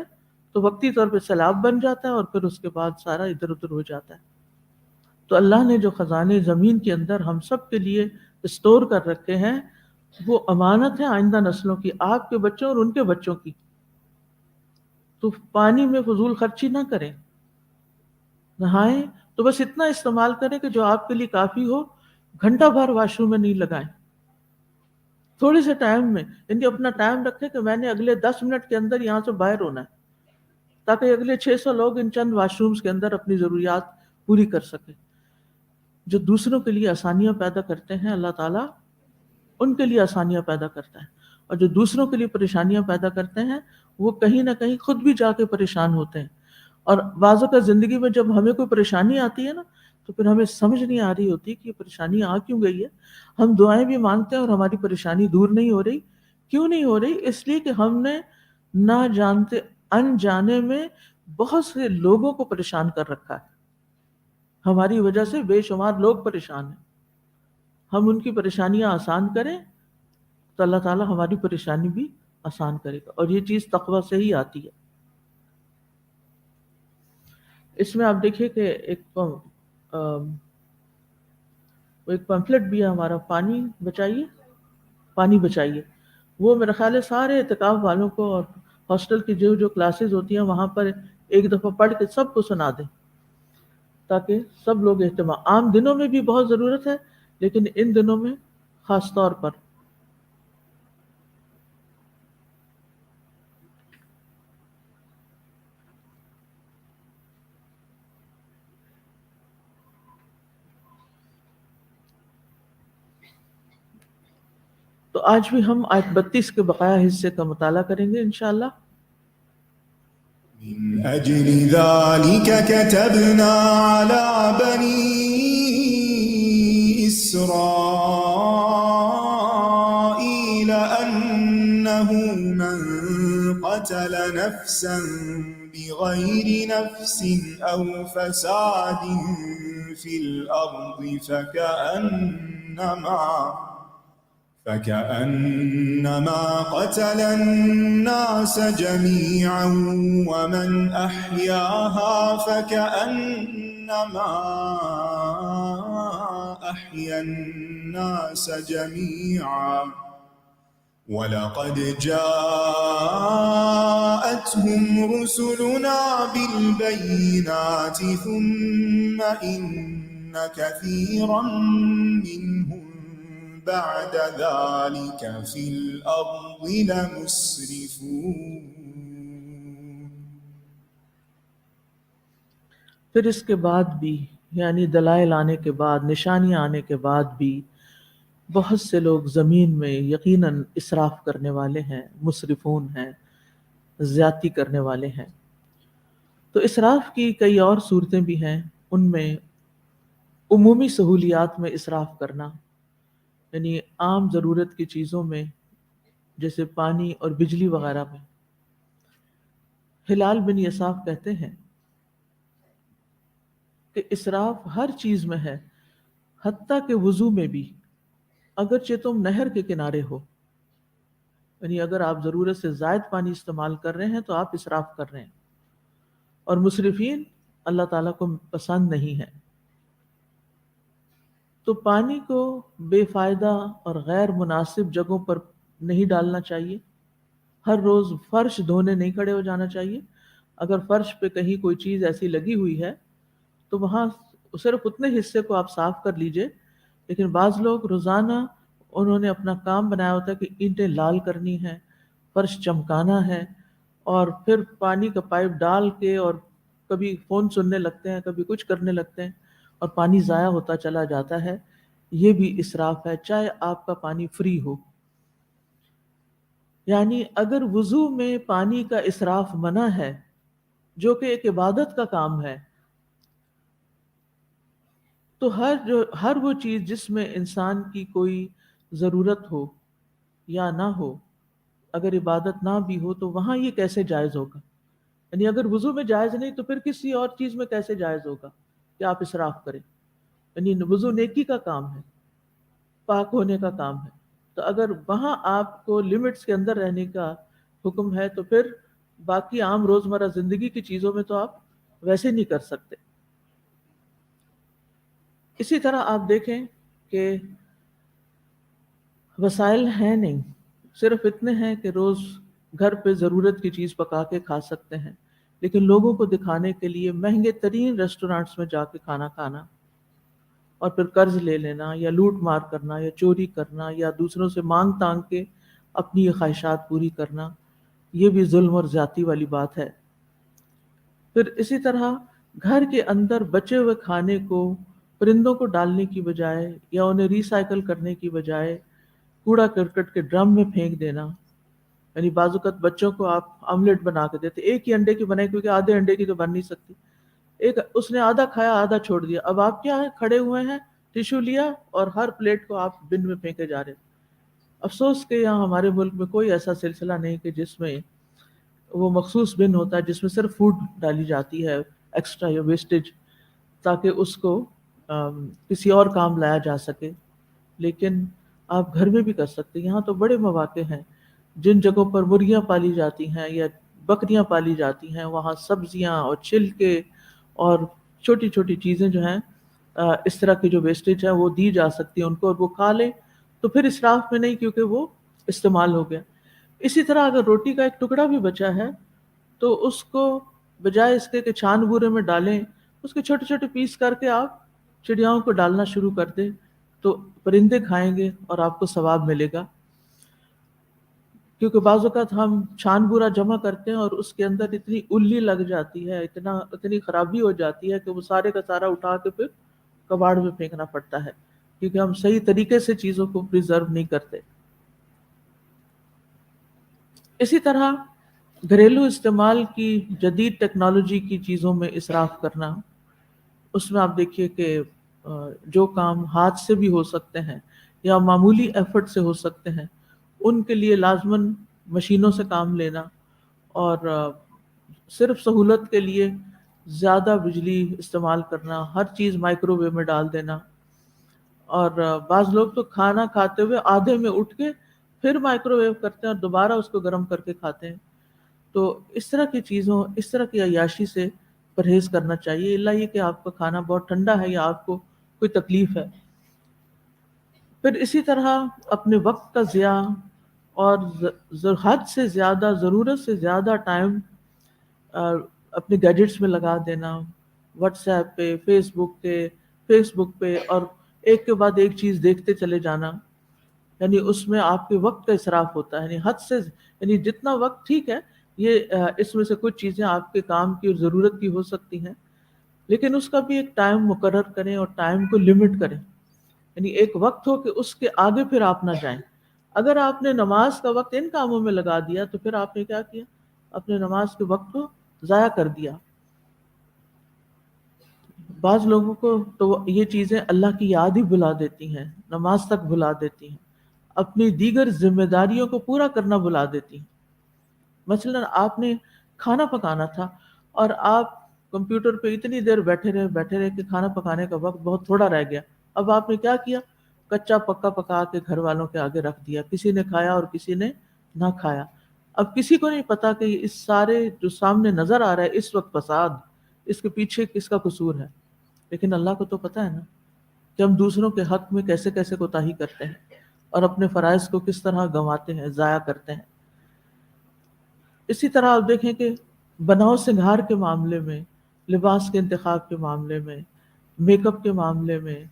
تو وقتی طور پہ سیلاب بن جاتا ہے اور پھر اس کے بعد سارا ادھر ادھر ہو جاتا ہے. تو اللہ نے جو خزانے زمین کے اندر ہم سب کے لیے اسٹور کر رکھے ہیں وہ امانت ہے آئندہ نسلوں کی، آپ کے بچوں اور ان کے بچوں کی. تو پانی میں فضول خرچی نہ کریں. نہائیں تو بس اتنا استعمال کریں کہ جو آپ کے لیے کافی ہو، گھنٹہ بھر واش روم میں نہیں لگائیں، تھوڑے سے ٹائم میں، یعنی اپنا ٹائم رکھیں کہ میں نے اگلے 10 منٹ کے اندر یہاں سے باہر ہونا ہے، تاکہ اگلے 600 لوگ ان چند واش رومز کے اندر اپنی ضروریات پوری کر سکیں۔ جو دوسروں کے لیے آسانیاں پیدا کرتے ہیں اللہ تعالیٰ ان کے لیے آسانیاں پیدا کرتا ہے، اور جو دوسروں کے لیے پریشانیاں پیدا کرتے ہیں وہ کہیں نہ کہیں خود بھی جا کے پریشان ہوتے ہیں۔ اور بعض اوقات زندگی میں جب ہمیں کوئی پریشانی آتی ہے نا، تو پھر ہمیں سمجھ نہیں آ رہی ہوتی کہ یہ پریشانی آ کیوں گئی ہے۔ ہم دعائیں بھی مانگتے ہیں اور ہماری پریشانی دور نہیں ہو رہی۔ کیوں نہیں ہو رہی؟ اس لیے کہ ہم نے نہ جانتے انجانے میں بہت سے لوگوں کو پریشان کر رکھا ہے، ہماری وجہ سے بے شمار لوگ پریشان ہیں۔ ہم ان کی پریشانیاں آسان کریں تو اللہ تعالیٰ ہماری پریشانی بھی آسان کرے گا، اور یہ چیز تقوی سے ہی آتی ہے۔ اس میں آپ دیکھیے کہ ایک پمفلٹ بھی ہے ہمارا، پانی بچائیے، وہ میرا خیال ہے سارے اعتکاف والوں کو اور ہاسٹل کی جو کلاسز ہوتی ہیں وہاں پر ایک دفعہ پڑھ کے سب کو سنا دیں، تاکہ سب لوگ اہتمام، عام دنوں میں بھی بہت ضرورت ہے لیکن ان دنوں میں خاص طور پر۔ تو آج بھی ہم آیت 32 کے بقایا حصے کا مطالعہ کریں گے انشاءاللہ۔ من أجل ذلك كتبنا على بني إسرائيل أنه من قتل نفسا بغير نفس أو فساد في الأرض فكأنما قتل الناس جميعا ومن أحياها فكأنما أحيا الناس جميعا ولقد جاءتهم رسلنا بالبينات ثم إن كثيرا منهم بعد ذلك في الأرض لمسرفون۔ پھر اس کے بعد بھی، یعنی دلائل آنے کے بعد، نشانیاں آنے کے بعد بھی بہت سے لوگ زمین میں یقیناً اسراف کرنے والے ہیں، مسرفون ہیں، زیادتی کرنے والے ہیں۔ تو اسراف کی کئی اور صورتیں بھی ہیں، ان میں عمومی سہولیات میں اسراف کرنا، یعنی عام ضرورت کی چیزوں میں جیسے پانی اور بجلی وغیرہ میں۔ ہلال بن یساف کہتے ہیں کہ اسراف ہر چیز میں ہے، حتیٰ کہ وضو میں بھی، اگرچہ تم نہر کے کنارے ہو، یعنی اگر آپ ضرورت سے زائد پانی استعمال کر رہے ہیں تو آپ اسراف کر رہے ہیں، اور مسرفین اللہ تعالیٰ کو پسند نہیں ہے۔ تو پانی کو بے فائدہ اور غیر مناسب جگہوں پر نہیں ڈالنا چاہیے۔ ہر روز فرش دھونے نہیں کھڑے ہو جانا چاہیے۔ اگر فرش پہ کہیں کوئی چیز ایسی لگی ہوئی ہے تو وہاں صرف اتنے حصے کو آپ صاف کر لیجئے، لیکن بعض لوگ روزانہ انہوں نے اپنا کام بنایا ہوتا ہے کہ اینٹیں لال کرنی ہے، فرش چمکانا ہے، اور پھر پانی کا پائپ ڈال کے اور کبھی فون سننے لگتے ہیں، کبھی کچھ کرنے لگتے ہیں، اور پانی ضائع ہوتا چلا جاتا ہے۔ یہ بھی اسراف ہے، چاہے آپ کا پانی فری ہو۔ یعنی اگر وضو میں پانی کا اسراف منع ہے، جو کہ ایک عبادت کا کام ہے، تو ہر وہ چیز جس میں انسان کی کوئی ضرورت ہو یا نہ ہو، اگر عبادت نہ بھی ہو تو وہاں یہ کیسے جائز ہوگا؟ یعنی اگر وضو میں جائز نہیں تو پھر کسی اور چیز میں کیسے جائز ہوگا کہ آپ اسراف کریں؟ یعنی وضو نیکی کا کام ہے، پاک ہونے کا کام ہے، تو اگر وہاں آپ کو لمٹس کے اندر رہنے کا حکم ہے تو پھر باقی عام روزمرہ زندگی کی چیزوں میں تو آپ ویسے نہیں کر سکتے۔ اسی طرح آپ دیکھیں کہ وسائل ہیں نہیں، صرف اتنے ہیں کہ روز گھر پہ ضرورت کی چیز پکا کے کھا سکتے ہیں، لیکن لوگوں کو دکھانے کے لیے مہنگے ترین ریسٹورانٹس میں جا کے کھانا کھانا اور پھر قرض لے لینا یا لوٹ مار کرنا یا چوری کرنا یا دوسروں سے مانگ تانگ کے اپنی یہ خواہشات پوری کرنا، یہ بھی ظلم اور زیادتی والی بات ہے۔ پھر اسی طرح گھر کے اندر بچے ہوئے کھانے کو پرندوں کو ڈالنے کی بجائے یا انہیں ریسائیکل کرنے کی بجائے کوڑا کرکٹ کے ڈرم میں پھینک دینا، یعنی بعض اوقات بچوں کو آپ آملیٹ بنا کے دیتے، ایک ہی انڈے کی بنائی کیونکہ آدھے انڈے کی تو بن نہیں سکتی، ایک اس نے آدھا کھایا آدھا چھوڑ دیا، اب آپ کیا ہے کھڑے ہوئے ہیں، ٹیشو لیا اور ہر پلیٹ کو آپ بن میں پھینکے جا رہے ہیں۔ افسوس کہ یہاں ہمارے ملک میں کوئی ایسا سلسلہ نہیں کہ جس میں وہ مخصوص بن ہوتا ہے جس میں صرف فوڈ ڈالی جاتی ہے ایکسٹرا یا ویسٹیج، تاکہ اس کو کسی اور کام لایا جا سکے۔ لیکن آپ گھر میں بھی کر سکتے ہیں۔ یہاں تو بڑے مواقع ہیں، جن جگہوں پر مرغیاں پالی جاتی ہیں یا بکریاں پالی جاتی ہیں، وہاں سبزیاں اور چھلکے اور چھوٹی چھوٹی چیزیں جو ہیں اس طرح کی جو ویسٹیج ہے وہ دی جا سکتی ہیں ان کو، اور وہ کھا لیں تو پھر اسراف میں نہیں، کیونکہ وہ استعمال ہو گیا۔ اسی طرح اگر روٹی کا ایک ٹکڑا بھی بچا ہے تو اس کو بجائے اس کے کہ چھان بورے میں ڈالیں، اس کے چھوٹے چھوٹے پیس کر کے آپ چڑیاؤں کو ڈالنا شروع کر دیں، تو پرندے کھائیں گے اور آپ کو ثواب ملے گا۔ کیونکہ بعض اوقات ہم چھان بورا جمع کرتے ہیں اور اس کے اندر اتنی اللی لگ جاتی ہے، اتنی خرابی ہو جاتی ہے کہ وہ سارے کا سارا اٹھا کے پھر کباڑ میں پھینکنا پڑتا ہے، کیونکہ ہم صحیح طریقے سے چیزوں کو پریزرو نہیں کرتے۔ اسی طرح گھریلو استعمال کی جدید ٹیکنالوجی کی چیزوں میں اسراف کرنا، اس میں آپ دیکھیے کہ جو کام ہاتھ سے بھی ہو سکتے ہیں یا معمولی ایفرٹ سے ہو سکتے ہیں، ان کے لیے لازماً مشینوں سے کام لینا اور صرف سہولت کے لیے زیادہ بجلی استعمال کرنا، ہر چیز مائکرو ویو میں ڈال دینا، اور بعض لوگ تو کھانا کھاتے ہوئے آدھے میں اٹھ کے پھر مائکرو ویو کرتے ہیں اور دوبارہ اس کو گرم کر کے کھاتے ہیں۔ تو اس طرح کی چیزوں، اس طرح کی عیاشی سے پرہیز کرنا چاہیے، اللہ یہ کہ آپ کا کھانا بہت ٹھنڈا ہے یا آپ کو کوئی تکلیف ہے۔ پھر اسی طرح اپنے وقت کا ضیاع اور حد سے زیادہ، ضرورت سے زیادہ ٹائم اپنے گیجٹس میں لگا دینا، واٹس ایپ پہ، فیس بک پہ، اور ایک کے بعد ایک چیز دیکھتے چلے جانا، یعنی اس میں آپ کے وقت کا اسراف ہوتا ہے، یعنی حد سے، یعنی جتنا وقت ٹھیک ہے، یہ اس میں سے کچھ چیزیں آپ کے کام کی اور ضرورت کی ہو سکتی ہیں، لیکن اس کا بھی ایک ٹائم مقرر کریں اور ٹائم کو لمٹ کریں، یعنی ایک وقت ہو کہ اس کے آگے پھر آپ نہ جائیں۔ اگر آپ نے نماز کا وقت ان کاموں میں لگا دیا تو پھر آپ نے کیا کیا؟ اپنے نماز کے وقت کو ضائع کر دیا۔ بعض لوگوں کو تو یہ چیزیں اللہ کی یاد ہی بھلا دیتی ہیں، نماز تک بھلا دیتی ہیں، اپنی دیگر ذمہ داریوں کو پورا کرنا بھلا دیتی ہیں۔ مثلا آپ نے کھانا پکانا تھا اور آپ کمپیوٹر پہ اتنی دیر بیٹھے رہے کہ کھانا پکانے کا وقت بہت تھوڑا رہ گیا۔ اب آپ نے کیا کیا؟ کچا پکا پکا کے گھر والوں کے آگے رکھ دیا، کسی نے کھایا اور کسی نے نہ کھایا۔ اب کسی کو نہیں پتا کہ اس سارے جو سامنے نظر آ رہا ہے اس وقت فساد، اس کے پیچھے کس کا قصور ہے، لیکن اللہ کو تو پتا ہے نا کہ ہم دوسروں کے حق میں کیسے کیسے کوتاہی کرتے ہیں اور اپنے فرائض کو کس طرح گنواتے ہیں، ضائع کرتے ہیں۔ اسی طرح آپ دیکھیں کہ بناؤ سنگھار کے معاملے میں، لباس کے انتخاب کے معاملے میں، میک اپ کے معاملے میں،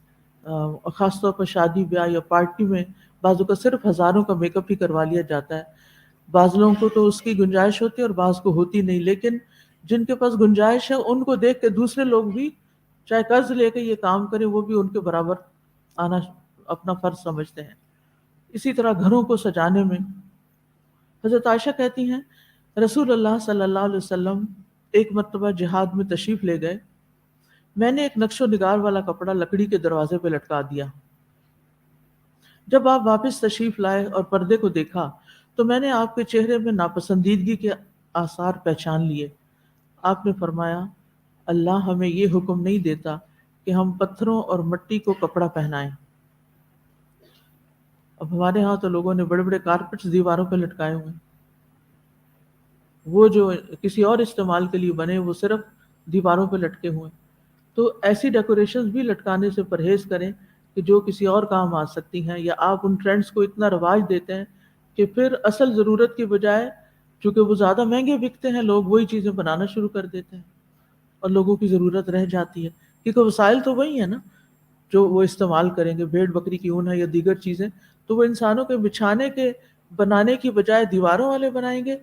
خاص طور پر شادی بیاہ یا پارٹی میں بعضوں کا صرف ہزاروں کا میک اپ ہی کروا لیا جاتا ہے۔ بعض لوگوں کو تو اس کی گنجائش ہوتی ہے اور بعض کو ہوتی نہیں، لیکن جن کے پاس گنجائش ہے ان کو دیکھ کے دوسرے لوگ بھی چاہے قرض لے کے یہ کام کریں، وہ بھی ان کے برابر آنا اپنا فرض سمجھتے ہیں۔ اسی طرح گھروں کو سجانے میں حضرت عائشہ کہتی ہیں رسول اللہ صلی اللہ علیہ وسلم ایک مرتبہ جہاد میں تشریف لے گئے، میں نے ایک نقش و نگار والا کپڑا لکڑی کے دروازے پہ لٹکا دیا۔ جب آپ واپس تشریف لائے اور پردے کو دیکھا تو میں نے آپ کے چہرے میں ناپسندیدگی کے آثار پہچان لیے۔ آپ نے فرمایا اللہ ہمیں یہ حکم نہیں دیتا کہ ہم پتھروں اور مٹی کو کپڑا پہنائیں۔ اب ہمارے ہاں تو لوگوں نے بڑے بڑے کارپٹس دیواروں پہ لٹکائے ہوئے ہیں، وہ جو کسی اور استعمال کے لیے بنے وہ صرف دیواروں پہ لٹکے ہوئے ہیں۔ تو ایسی ڈیکوریشنز بھی لٹکانے سے پرہیز کریں کہ جو کسی اور کام آ سکتی ہیں، یا آپ ان ٹرینڈز کو اتنا رواج دیتے ہیں کہ پھر اصل ضرورت کی بجائے چونکہ وہ زیادہ مہنگے بکتے ہیں، لوگ وہی چیزیں بنانا شروع کر دیتے ہیں اور لوگوں کی ضرورت رہ جاتی ہے، کیونکہ وسائل تو وہی ہیں نا جو وہ استعمال کریں گے، بھیڑ بکری کی اون ہے یا دیگر چیزیں، تو وہ انسانوں کے بچھانے کے بنانے کی بجائے دیواروں والے بنائیں گے.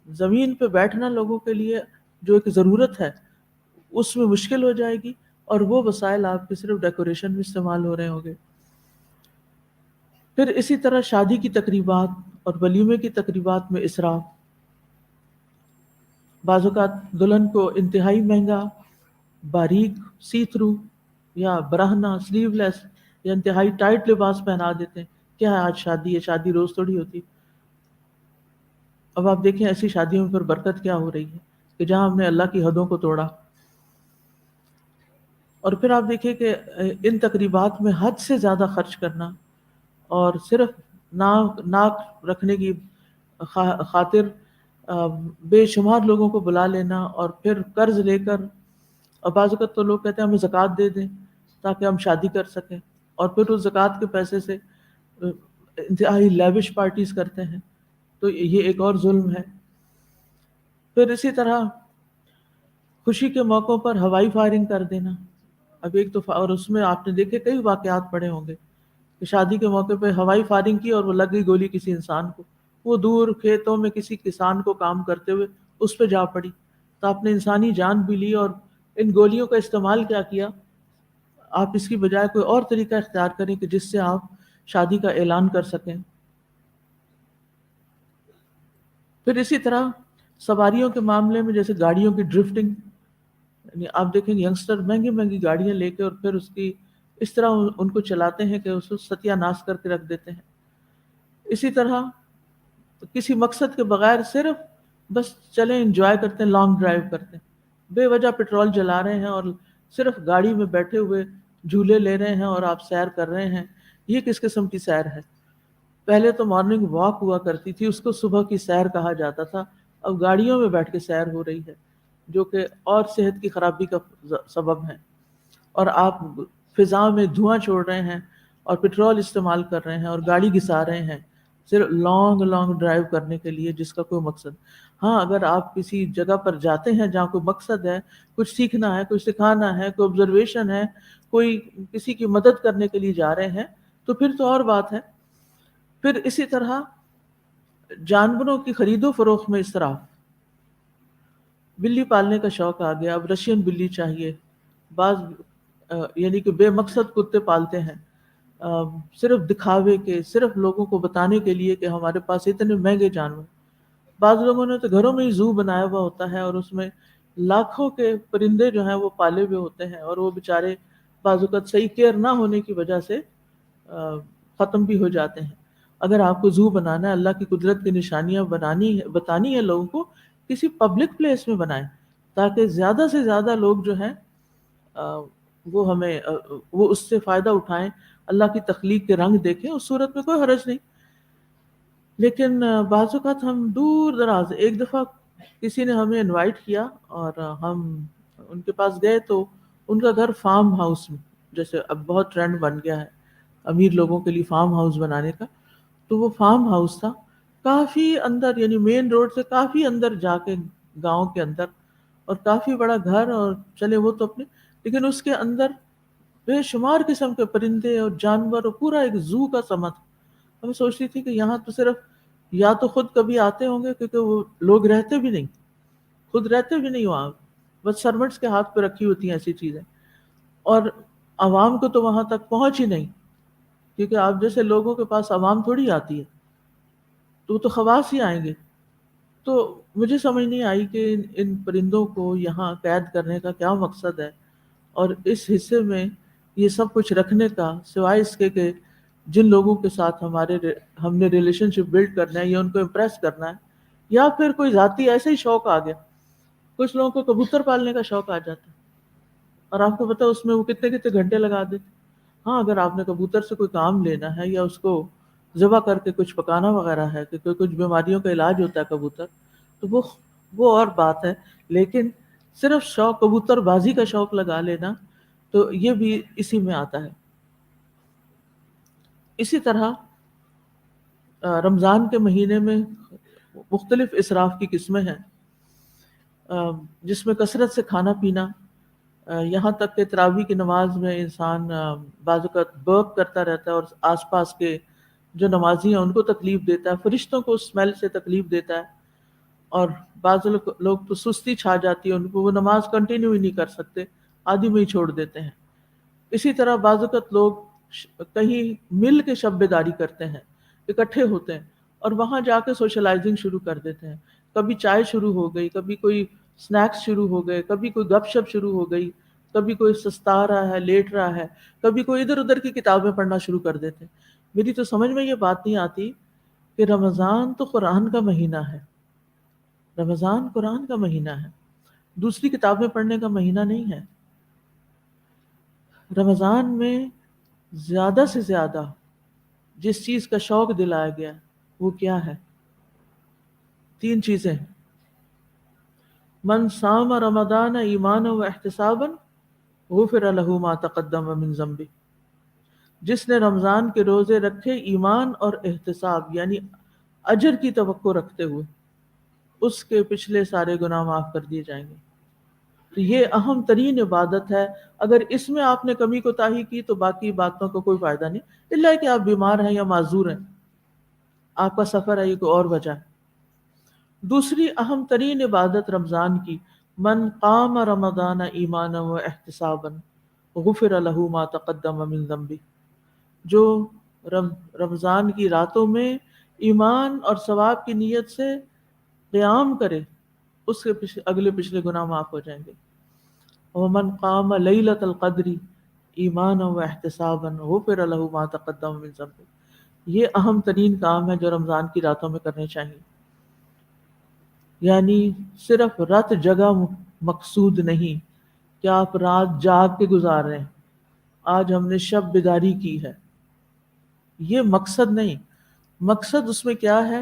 زمین پہ بیٹھنا لوگوں کے لیے جو ایک ضرورت ہے اس میں مشکل ہو جائے گی، اور وہ وسائل آپ کے صرف ڈیکوریشن میں استعمال ہو رہے ہوں گے. پھر اسی طرح شادی کی تقریبات اور ولیمے کی تقریبات میں اسراف. بعض اوقات دلہن کو انتہائی مہنگا، باریک سی تھرو یا براہنا سلیو لیس یا انتہائی ٹائٹ لباس پہنا دیتے ہیں. کیا ہے آج شادی ہے، شادی روز تھوڑی ہوتی. اب آپ دیکھیں ایسی شادیوں میں پھر برکت کیا ہو رہی ہے کہ جہاں ہم نے اللہ کی حدوں کو توڑا. اور پھر آپ دیکھیں کہ ان تقریبات میں حد سے زیادہ خرچ کرنا اور صرف ناک رکھنے کی خاطر بے شمار لوگوں کو بلا لینا اور پھر قرض لے کر. اور بعض اوقات تو لوگ کہتے ہیں ہمیں زکوٰۃ دے دیں تاکہ ہم شادی کر سکیں، اور پھر اس زکوٰۃ کے پیسے سے انتہائی لیوش پارٹیز کرتے ہیں. تو یہ ایک اور ظلم ہے. پھر اسی طرح خوشی کے موقعوں پر ہوائی فائرنگ کر دینا. اب ایک تو اور اس میں آپ نے دیکھے کئی واقعات پڑے ہوں گے کہ شادی کے موقع پہ ہوائی فائرنگ کی اور وہ لگ گئی گولی کسی انسان کو، وہ دور کھیتوں میں کسی کسان کو کام کرتے ہوئے اس پہ جا پڑی، تو آپ نے انسانی جان بھی لی. اور ان گولیوں کا استعمال کیا کیا، آپ اس کی بجائے کوئی اور طریقہ اختیار کریں کہ جس سے آپ شادی کا اعلان کر سکیں. پھر اسی طرح سواریوں کے معاملے میں جیسے گاڑیوں کی ڈرفٹنگ، یعنی آپ دیکھیں گے ینگسٹر مہنگی مہنگی گاڑیاں لے کے اور پھر اس کی اس طرح ان کو چلاتے ہیں کہ اس کو ستیہ ناش کر کے رکھ دیتے ہیں. اسی طرح کسی مقصد کے بغیر صرف بس چلیں انجوائے کرتے ہیں، لانگ ڈرائیو کرتے ہیں، بے وجہ پیٹرول جلا رہے ہیں اور صرف گاڑی میں بیٹھے ہوئے جھولے لے رہے ہیں اور آپ سیر کر رہے ہیں. یہ کس قسم کی سیر ہے؟ پہلے تو مارننگ واک ہوا کرتی تھی، اس کو صبح کی سیر کہا جاتا تھا. اب گاڑیوں میں بیٹھ کے سیر ہو رہی ہے جو کہ اور صحت کی خرابی کا سبب ہے. اور آپ فضا میں دھواں چھوڑ رہے ہیں اور پیٹرول استعمال کر رہے ہیں اور گاڑی گھسا رہے ہیں صرف لانگ ڈرائیو کرنے کے لیے جس کا کوئی مقصد. ہاں اگر آپ کسی جگہ پر جاتے ہیں جہاں کوئی مقصد ہے، کچھ سیکھنا ہے، کچھ سکھانا ہے، کوئی آبزرویشن ہے، کوئی کسی کی مدد کرنے کے لیے جا رہے ہیں، تو پھر تو اور بات ہے. پھر اسی طرح جانوروں کی خرید و فروخت میں اسراف. بلی پالنے کا شوق آ گیا، اب رشین بلی چاہیے. بعض یعنی کہ بے مقصد کتے پالتے ہیں صرف دکھاوے کے، صرف لوگوں کو بتانے کے لیے کہ ہمارے پاس اتنے مہنگے جانور. بعض لوگوں نے تو گھروں میں ہی زو بنایا ہوا ہوتا ہے اور اس میں لاکھوں کے پرندے جو ہیں وہ پالے ہوئے ہوتے ہیں اور وہ بیچارے بعض اوقات صحیح کیئر نہ ہونے کی وجہ سے ختم بھی ہو جاتے ہیں. اگر آپ کو زو بنانا ہے، اللہ کی قدرت کی نشانیاں بتانی ہے لوگوں کو، کسی پبلک پلیس میں بنائیں تاکہ زیادہ سے زیادہ لوگ جو ہیں وہ اس سے فائدہ اٹھائیں، اللہ کی تخلیق کے رنگ دیکھیں. اس صورت میں کوئی حرج نہیں. لیکن بعض اوقات ہم دور دراز، ایک دفعہ کسی نے ہمیں انوائٹ کیا اور ہم ان کے پاس گئے تو ان کا گھر فارم ہاؤس میں، جیسے اب بہت ٹرینڈ بن گیا ہے امیر لوگوں کے لیے فارم ہاؤس بنانے کا. تو وہ فارم ہاؤس تھا کافی اندر، یعنی مین روڈ سے کافی اندر جا کے گاؤں کے اندر، اور کافی بڑا گھر، اور چلے وہ تو اپنے، لیکن اس کے اندر بے شمار قسم کے پرندے اور جانور اور پورا ایک زو کا سما تھا. ہم سوچتی تھی کہ یہاں تو صرف یا تو خود کبھی آتے ہوں گے کیونکہ وہ لوگ رہتے بھی نہیں، خود رہتے بھی نہیں وہاں، بس سرونٹس کے ہاتھ پہ رکھی ہوتی ہیں ایسی چیزیں، اور عوام کو تو وہاں تک پہنچ ہی نہیں، کیونکہ آپ جیسے لوگوں کے پاس عوام تھوڑی آتی ہے، تو وہ تو خواص ہی آئیں گے. تو مجھے سمجھ نہیں آئی کہ ان پرندوں کو یہاں قید کرنے کا کیا مقصد ہے، اور اس حصے میں یہ سب کچھ رکھنے کا سوائے اس کے کہ جن لوگوں کے ساتھ ہم نے ریلیشن شپ بلڈ کرنا ہے یا ان کو امپریس کرنا ہے، یا پھر کوئی ذاتی ایسے ہی شوق آ گیا. کچھ لوگوں کو کبوتر پالنے کا شوق آ جاتا ہے اور آپ کو پتا اس میں وہ کتنے کتنے گھنٹے لگا دیتے. ہاں اگر آپ نے کبوتر سے کوئی کام لینا ہے یا اس کو ذبح کر کے کچھ پکانا وغیرہ ہے، کیونکہ کچھ بیماریوں کا علاج ہوتا ہے کبوتر، تو وہ اور بات ہے. لیکن صرف شوق کبوتر بازی کا شوق لگا لینا تو یہ بھی اسی میں آتا ہے. اسی طرح رمضان کے مہینے میں مختلف اسراف کی قسمیں ہیں، جس میں کثرت سے کھانا پینا، یہاں تک کہ تراویح کی نماز میں انسان بعض اوقات برپ کرتا رہتا ہے اور آس پاس کے جو نمازی ہیں ان کو تکلیف دیتا ہے، فرشتوں کو اسمیل سے تکلیف دیتا ہے، اور بعض لوگ تو سستی چھا جاتی ہے ان کو، وہ نماز کنٹینیو ہی نہیں کر سکتے، آدھی میں ہی چھوڑ دیتے ہیں۔ اسی طرح بعض اوقات لوگ کہیں مل کے شب بیداری کرتے ہیں، اکٹھے ہوتے ہیں اور وہاں جا کے سوشلائزنگ شروع کر دیتے ہیں، کبھی چائے شروع ہو گئی، کبھی کوئی سنیکس شروع ہو گئے، کبھی کوئی گپ شپ شروع ہو گئی، کبھی کوئی سستا رہا ہے، لیٹ رہا ہے، کبھی کوئی ادھر ادھر کی کتابیں پڑھنا شروع کر دیتے ہیں۔ میری تو سمجھ میں یہ بات نہیں آتی کہ رمضان تو قرآن کا مہینہ ہے، رمضان قرآن کا مہینہ ہے، دوسری کتابیں پڑھنے کا مہینہ نہیں ہے۔ رمضان میں زیادہ سے زیادہ جس چیز کا شوق دلایا گیا وہ کیا ہے؟ 3 چیزیں: من صام رمضان ایمانا و احتسابا غفر له ما تقدم من ذنبه، جس نے رمضان کے روزے رکھے ایمان اور احتساب یعنی اجر کی توقع رکھتے ہوئے، اس کے پچھلے سارے گناہ معاف کر دیے جائیں گے۔ تو یہ اہم ترین عبادت ہے، اگر اس میں آپ نے کمی کوتاہی کی تو باقی باتوں کا کوئی فائدہ نہیں، الا کہ آپ بیمار ہیں یا معذور ہیں، آپ کا سفر ہے، یہ کوئی اور وجہ ہے۔ دوسری اہم ترین عبادت رمضان کی، من قام رمضان ایمانا و احتسابا غفر له ما تقدم من ذنبه، جو رمضان کی راتوں میں ایمان اور ثواب کی نیت سے قیام کرے، اس کے اگلے پچھلے گناہ معاف ہو جائیں گے۔ ومن قام لیلۃ القدر ایمانا و احتسابا غفر له ما تقدم من ذنبه، یہ اہم ترین کام ہے جو رمضان کی راتوں میں کرنے چاہیے۔ یعنی صرف رات جگہ مقصود نہیں کہ آپ رات جاگ کے گزار رہے ہیں، آج ہم نے شب بیداری کی ہے، یہ مقصد نہیں۔ مقصد اس میں کیا ہے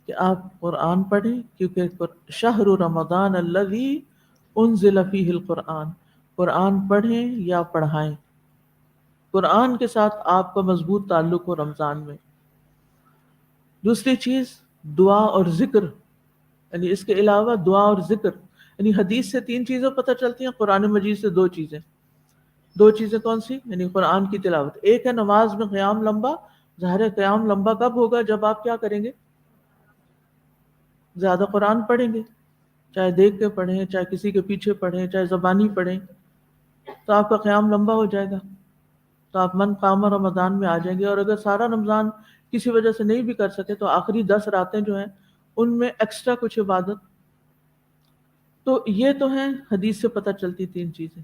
کہ آپ قرآن پڑھیں، کیونکہ شہر رمضان الذی انزل فیہ القرآن، قرآن پڑھیں یا پڑھائیں، قرآن کے ساتھ آپ کا مضبوط تعلق ہو رمضان میں۔ دوسری چیز دعا اور ذکر، یعنی اس کے علاوہ دعا اور ذکر، یعنی حدیث سے 3 چیزیں پتہ چلتی ہیں، قرآن مجید سے 2 چیزیں۔ 2 چیزیں کون سی؟ یعنی قرآن کی تلاوت، ایک ہے نماز میں قیام لمبا، ظاہر ہے قیام لمبا کب ہوگا؟ جب آپ کیا کریں گے؟ زیادہ قرآن پڑھیں گے، چاہے دیکھ کے پڑھیں، چاہے کسی کے پیچھے پڑھیں، چاہے زبانی پڑھیں، تو آپ کا قیام لمبا ہو جائے گا، تو آپ من قام رمضان میں آ جائیں گے۔ اور اگر سارا رمضان کسی وجہ سے نہیں بھی کر سکے تو آخری 10 راتیں جو ہیں ان میں ایکسٹرا کچھ عبادت۔ تو یہ تو ہیں حدیث سے پتہ چلتی 3 چیزیں،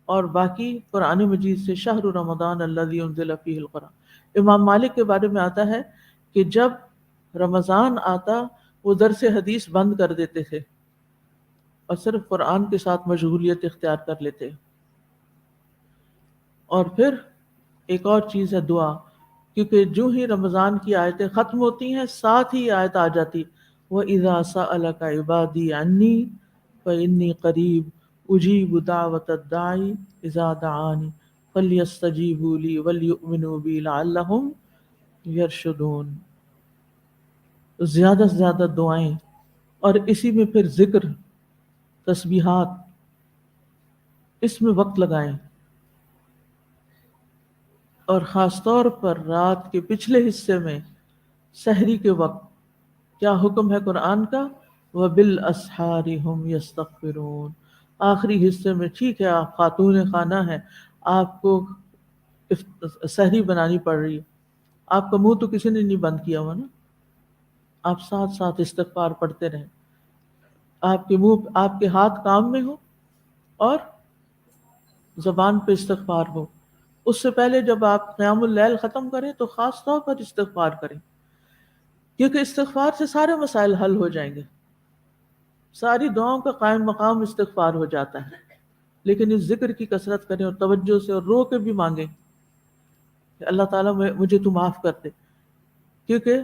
اور باقی قرآن مجید سے، شہر رمضان الذی انزل فیہ القرآن۔ امام مالک کے بارے میں آتا ہے کہ جب رمضان آتا وہ درس حدیث بند کر دیتے تھے اور صرف قرآن کے ساتھ مشغولیت اختیار کر لیتے۔ اور پھر ایک اور چیز ہے دعا، کیونکہ جو ہی رمضان کی آیتیں ختم ہوتی ہیں ساتھ ہی آیت آ جاتی، وَإِذَا سَأَلَكَ عِبَادِي عَنِّي فَإِنِّي قَرِيبٌ أُجِيبُ دَعْوَةَ الدَّاعِ إِذَا دَعَانِ فَلْيَسْتَجِيبُوا لِي وَلْيُؤْمِنُوا بِي لَعَلَّهُمْ يَرْشُدُونَ۔ زیادہ سے زیادہ دعائیں، اور اسی میں پھر ذکر، تسبیحات، اس میں وقت لگائیں، اور خاص طور پر رات کے پچھلے حصے میں سحری کے وقت کیا حکم ہے قرآن کا؟ وَبِالْأَسْحَارِ هُمْ يَسْتَغْفِرُونَ۔ آخری حصے میں ٹھیک ہے آپ خاتون خانہ ہیں، آپ کو سحری بنانی پڑ رہی ہے، آپ کا منہ تو کسی نے نہیں بند کیا ہوا نا، آپ ساتھ ساتھ استغفار پڑھتے رہیں، آپ کے منہ، آپ کے ہاتھ کام میں ہو اور زبان پہ استغفار ہو۔ اس سے پہلے جب آپ قیام اللیل ختم کریں تو خاص طور پر استغفار کریں، کیونکہ استغفار سے سارے مسائل حل ہو جائیں گے، ساری دعاؤں کا قائم مقام استغفار ہو جاتا ہے۔ لیکن اس ذکر کی کثرت کریں اور توجہ سے اور رو کے بھی مانگیں کہ اللہ تعالیٰ مجھے تو معاف کر دے، کیونکہ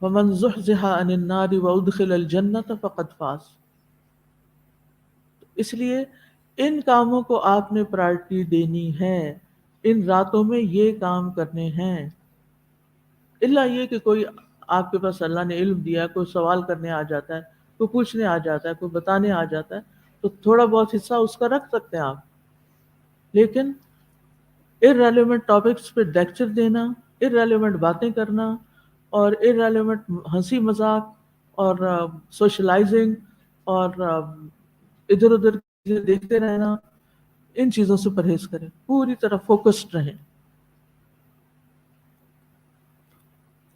وَمَنْ زُحْزِحَ عَنِ النَّارِ وَأُدْخِلَ الْجَنَّةَ فَقَدْ فَازَ۔ اس لیے ان کاموں کو آپ نے پرائرٹی دینی ہے، ان راتوں میں یہ کام کرنے ہیں، الا یہ کہ کوئی آپ کے پاس اللہ نے علم دیا ہے، کوئی سوال کرنے آ جاتا ہے، کوئی پوچھنے آ جاتا ہے، کوئی بتانے آ جاتا ہے، تو تھوڑا بہت حصہ اس کا رکھ سکتے ہیں آپ. لیکن irrelevant ٹاپکس پہ لیکچر دینا، irrelevant باتیں کرنا، اور irrelevant ہنسی مذاق اور سوشلائزنگ اور ادھر ادھر چیزیں دیکھتے رہنا، ان چیزوں سے پرہیز کریں، پوری طرح فوکسڈ رہیں.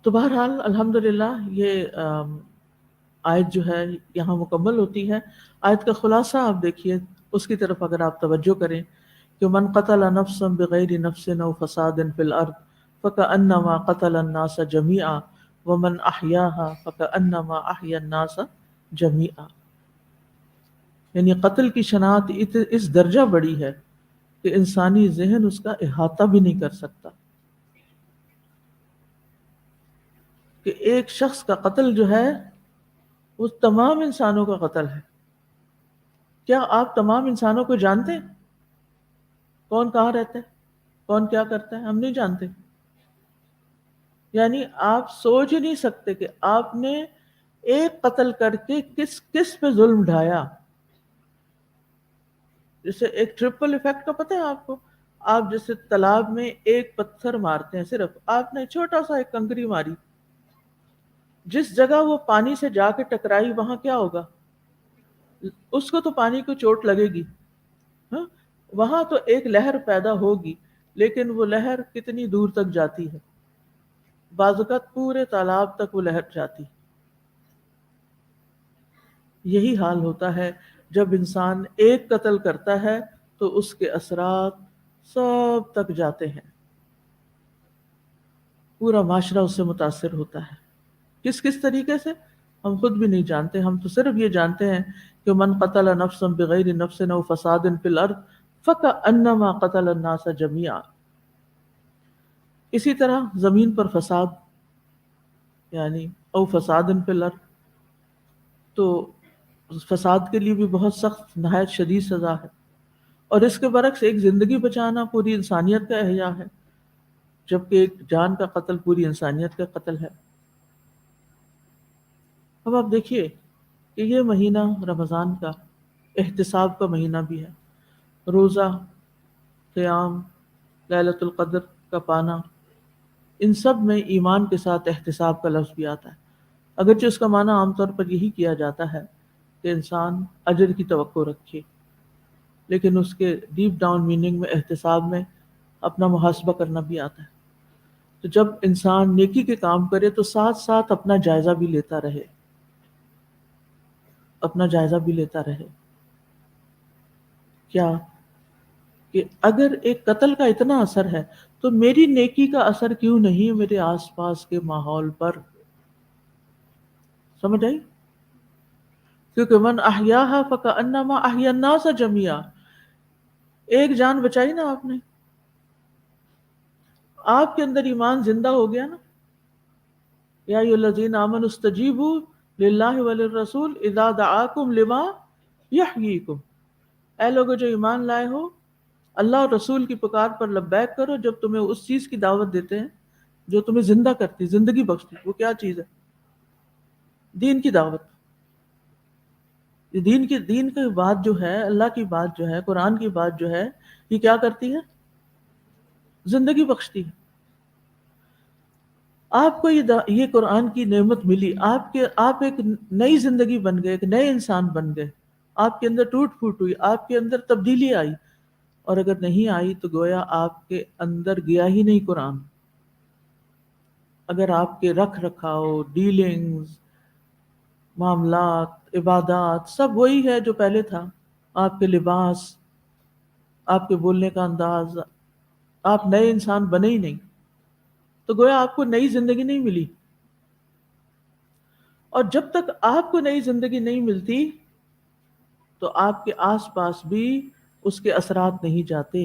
تو بہرحال الحمدللہ یہ آیت جو ہے یہاں مکمل ہوتی ہے. آیت کا خلاصہ آپ دیکھیے، اس کی طرف اگر آپ توجہ کریں کہ من قتل نفسا بغیر نفس او فساد فی الارض فکأنما قتل الناس جميعا ومن احیاها فکأنما احیا الناس جميعا. یعنی قتل کی شناخت اس درجہ بڑی ہے کہ انسانی ذہن اس کا احاطہ بھی نہیں کر سکتا، کہ ایک شخص کا قتل جو ہے وہ تمام انسانوں کا قتل ہے. کیا آپ تمام انسانوں کو جانتے ہیں؟ کون کہاں رہتا ہے، کون کیا کرتا ہے؟ ہم نہیں جانتے. یعنی آپ سوچ ہی نہیں سکتے کہ آپ نے ایک قتل کر کے کس کس پہ ظلم ڈھایا. جیسے ایک ٹرپل ایفیکٹ کا پتہ ہے آپ کو؟ آپ جیسے تالاب میں ایک پتھر مارتے ہیں، صرف آپ نے چھوٹا سا ایک کنکری ماری، جس جگہ وہ پانی سے جا کے ٹکرائی وہاں کیا ہوگا؟ اس کو تو پانی کو چوٹ لگے گی، ہاں؟ وہاں تو ایک لہر پیدا ہوگی، لیکن وہ لہر کتنی دور تک جاتی ہے؟ بعض اوقات پورے تالاب تک وہ لہر جاتی. یہی حال ہوتا ہے جب انسان ایک قتل کرتا ہے تو اس کے اثرات سب تک جاتے ہیں، پورا معاشرہ اس سے متاثر ہوتا ہے. کس کس طریقے سے ہم خود بھی نہیں جانتے. ہم تو صرف یہ جانتے ہیں کہ من قتل نفسا بغیر نفس او فساد فی الارض فکأنما قتل الناس جميعا. اسی طرح زمین پر فساد، یعنی او فساد فی الارض، تو فساد کے لیے بھی بہت سخت نہایت شدید سزا ہے. اور اس کے برعکس ایک زندگی بچانا پوری انسانیت کا احیاء ہے، جبکہ ایک جان کا قتل پوری انسانیت کا قتل ہے. اب آپ دیکھیے کہ یہ مہینہ رمضان کا احتساب کا مہینہ بھی ہے. روزہ، قیام، ليلۃ القدر کا پانا، ان سب میں ایمان کے ساتھ احتساب کا لفظ بھی آتا ہے. اگرچہ اس کا معنی عام طور پر یہی کیا جاتا ہے کہ انسان اجر کی توقع رکھے، لیکن اس کے ڈیپ ڈاؤن میننگ میں احتساب میں اپنا محاسبہ کرنا بھی آتا ہے. تو جب انسان نیکی کے کام کرے تو ساتھ ساتھ اپنا جائزہ بھی لیتا رہے، اپنا جائزہ بھی لیتا رہے. کیا کہ اگر ایک قتل کا اتنا اثر ہے تو میری نیکی کا اثر کیوں نہیں میرے آس پاس کے ماحول پر؟ سمجھ آئی؟ کیونکہ من احیاها فکأنما احیا الناس جميعا. ایک جان بچائی نا آپ نے، آپ کے اندر ایمان زندہ ہو گیا نا. یا ایھا الذین آمنوا استجیبوا للہ وللرسول اذا دعاکم لما یحییکم. اے لوگوں جو ایمان لائے ہو، اللہ اور رسول کی پکار پر لبیک کرو جب تمہیں اس چیز کی دعوت دیتے ہیں جو تمہیں زندہ کرتی، زندگی بخشتی. وہ کیا چیز ہے؟ دین کی دعوت. دین کی بات جو ہے، اللہ کی بات جو ہے، قرآن کی بات جو ہے، یہ کیا کرتی ہے؟ زندگی بخشتی ہے. آپ کو یہ قرآن کی نعمت ملی، آپ ایک نئی زندگی بن گئے، ایک نئے انسان بن گئے. آپ کے اندر ٹوٹ پھوٹ ہوئی، آپ کے اندر تبدیلی آئی. اور اگر نہیں آئی تو گویا آپ کے اندر گیا ہی نہیں قرآن. اگر آپ کے رکھ رکھاؤ، ڈیلنگز، معاملات، عبادات سب وہی ہے جو پہلے تھا، آپ کے لباس، آپ کے بولنے کا انداز، آپ نئے انسان بنے ہی نہیں، تو گویا آپ کو نئی زندگی نہیں ملی. اور جب تک آپ کو نئی زندگی نہیں ملتی تو آپ کے آس پاس بھی اس کے اثرات نہیں جاتے.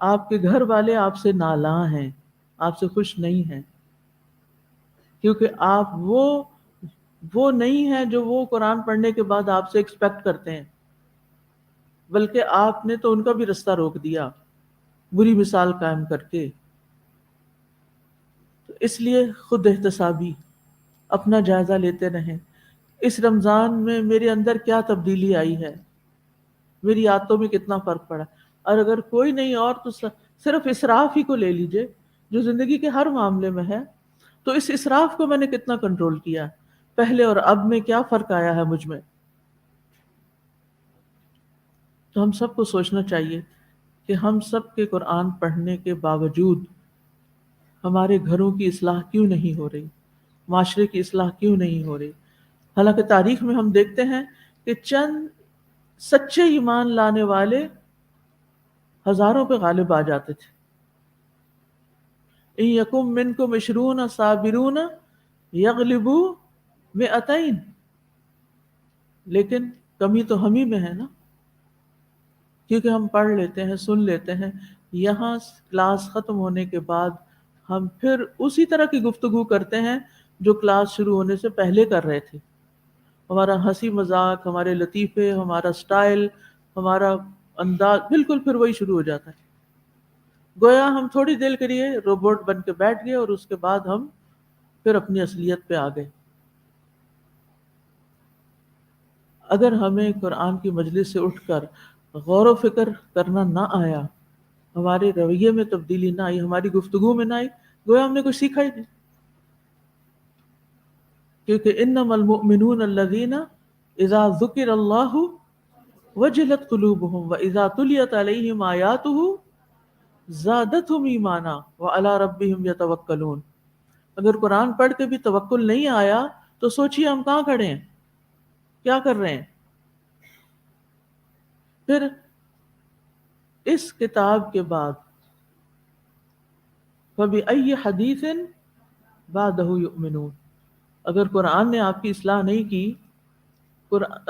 آپ کے گھر والے آپ سے نالاں ہیں، آپ سے خوش نہیں ہیں، کیونکہ آپ وہ نہیں ہیں جو وہ قرآن پڑھنے کے بعد آپ سے ایکسپیکٹ کرتے ہیں، بلکہ آپ نے تو ان کا بھی رستہ روک دیا بری مثال قائم کر کے. تو اس لیے خود احتسابی اپنا جائزہ لیتے رہیں، اس رمضان میں میرے اندر کیا تبدیلی آئی ہے، میری عادتوں میں کتنا فرق پڑا. اور اگر کوئی نہیں اور تو صرف اسراف ہی کو لے لیجئے جو زندگی کے ہر معاملے میں ہے. تو اس اسراف کو میں نے کتنا کنٹرول کیا، پہلے اور اب میں کیا فرق آیا ہے مجھ میں. تو ہم سب کو سوچنا چاہیے کہ ہم سب کے قرآن پڑھنے کے باوجود ہمارے گھروں کی اصلاح کیوں نہیں ہو رہی، معاشرے کی اصلاح کیوں نہیں ہو رہی. حالانکہ تاریخ میں ہم دیکھتے ہیں کہ چند سچے ایمان لانے والے ہزاروں پہ غالب آ جاتے تھے. ان یکم منکم عشرون صابرون یغلبوا مئتین. لیکن کمی تو ہم ہی میں ہے نا، کیونکہ ہم پڑھ لیتے ہیں، سن لیتے ہیں، یہاں کلاس ختم ہونے کے بعد ہم پھر اسی طرح کی گفتگو کرتے ہیں جو کلاس شروع ہونے سے پہلے کر رہے تھے. ہمارا ہنسی مذاق، ہمارے لطیفے، ہمارا سٹائل، ہمارا انداز بالکل پھر وہی شروع ہو جاتا ہے. گویا ہم تھوڑی دیر کے لیے روبوٹ بن کے بیٹھ گئے اور اس کے بعد ہم پھر اپنی اصلیت پہ آ گئے. اگر ہمیں قرآن کی مجلس سے اٹھ کر غور و فکر کرنا نہ آیا، ہمارے رویے میں تبدیلی نہ آئی، ہماری گفتگو میں نہ آئی، گویا ہم نے کچھ سیکھا ہی نہیں. کیونکہ انما المؤمنون الذین اذا ذکر اللہ وجلت قلوبہم واذا تلیت علیہم آیاتہ زادتہم ایمانا وعلی ربہم یتوکلون. اگر قرآن پڑھ کے بھی توکل نہیں آیا تو سوچئے ہم کہاں کھڑے ہیں، کیا کر رہے ہیں. پھر اس کتاب کے بعد فَبِأَيِّ حَدِيثٍ بَعْدَهُ يُؤْمِنُونَ. اگر قرآن نے آپ کی اصلاح نہیں کی،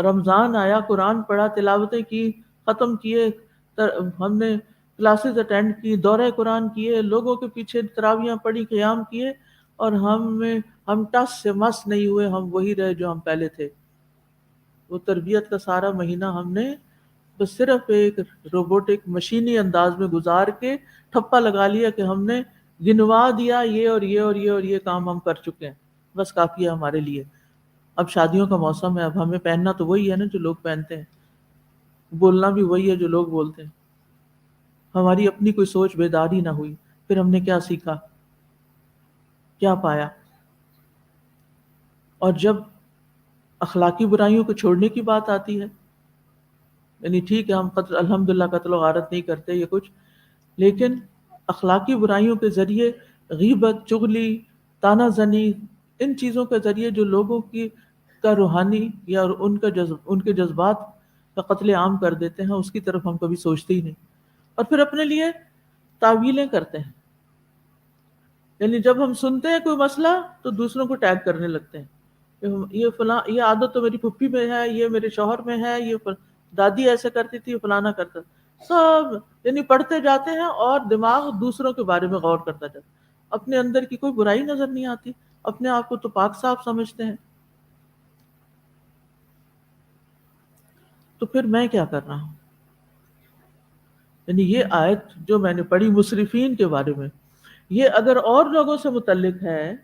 رمضان آیا، قرآن پڑھا، تلاوتیں کی، ختم کیے، ہم نے کلاسز اٹینڈ کی، دورہ قرآن کیے، لوگوں کے پیچھے تراویحاں پڑھی، قیام کیے، اور ہم ٹس سے مس نہیں ہوئے، ہم وہی رہے جو ہم پہلے تھے. وہ تربیت کا سارا مہینہ ہم نے بس صرف ایک روبوٹک مشینی انداز میں گزار کے ٹھپا لگا لیا کہ ہم نے گنوا دیا یہ اور یہ اور یہ اور یہ کام ہم کر چکے ہیں، بس کافی ہے ہمارے لیے. اب شادیوں کا موسم ہے، اب ہمیں پہننا تو وہی ہے نا جو لوگ پہنتے ہیں، بولنا بھی وہی ہے جو لوگ بولتے ہیں. ہماری اپنی کوئی سوچ بیداری نہ ہوئی. پھر ہم نے کیا سیکھا، کیا پایا. اور جب اخلاقی برائیوں کو چھوڑنے کی بات آتی ہے، یعنی ٹھیک ہے ہم الحمدللہ قتل و غارت نہیں کرتے یہ کچھ، لیکن اخلاقی برائیوں کے ذریعے غیبت، چغلی، تانا زنی، ان چیزوں کے ذریعے جو لوگوں کا روحانی یا ان کے جذبات کا قتل عام کر دیتے ہیں، اس کی طرف ہم کبھی سوچتے ہی نہیں. اور پھر اپنے لیے تعویلیں کرتے ہیں. یعنی جب ہم سنتے ہیں کوئی مسئلہ تو دوسروں کو ٹیگ کرنے لگتے ہیں، یہ فلاں، یہ عادت تو میری پھپھی میں ہے، یہ میرے شوہر میں ہے، یہ دادی ایسے کرتی تھی، فلانا کرتا. سب یعنی پڑھتے جاتے ہیں اور دماغ دوسروں کے بارے میں غور کرتا جاتا ہے. اپنے اندر کی کوئی برائی نظر نہیں آتی، اپنے آپ کو تو پاک صاف سمجھتے ہیں. تو پھر میں کیا کر رہا ہوں؟ یعنی یہ آیت جو میں نے پڑھی مسرفین کے بارے میں، یہ اگر اور لوگوں سے متعلق ہے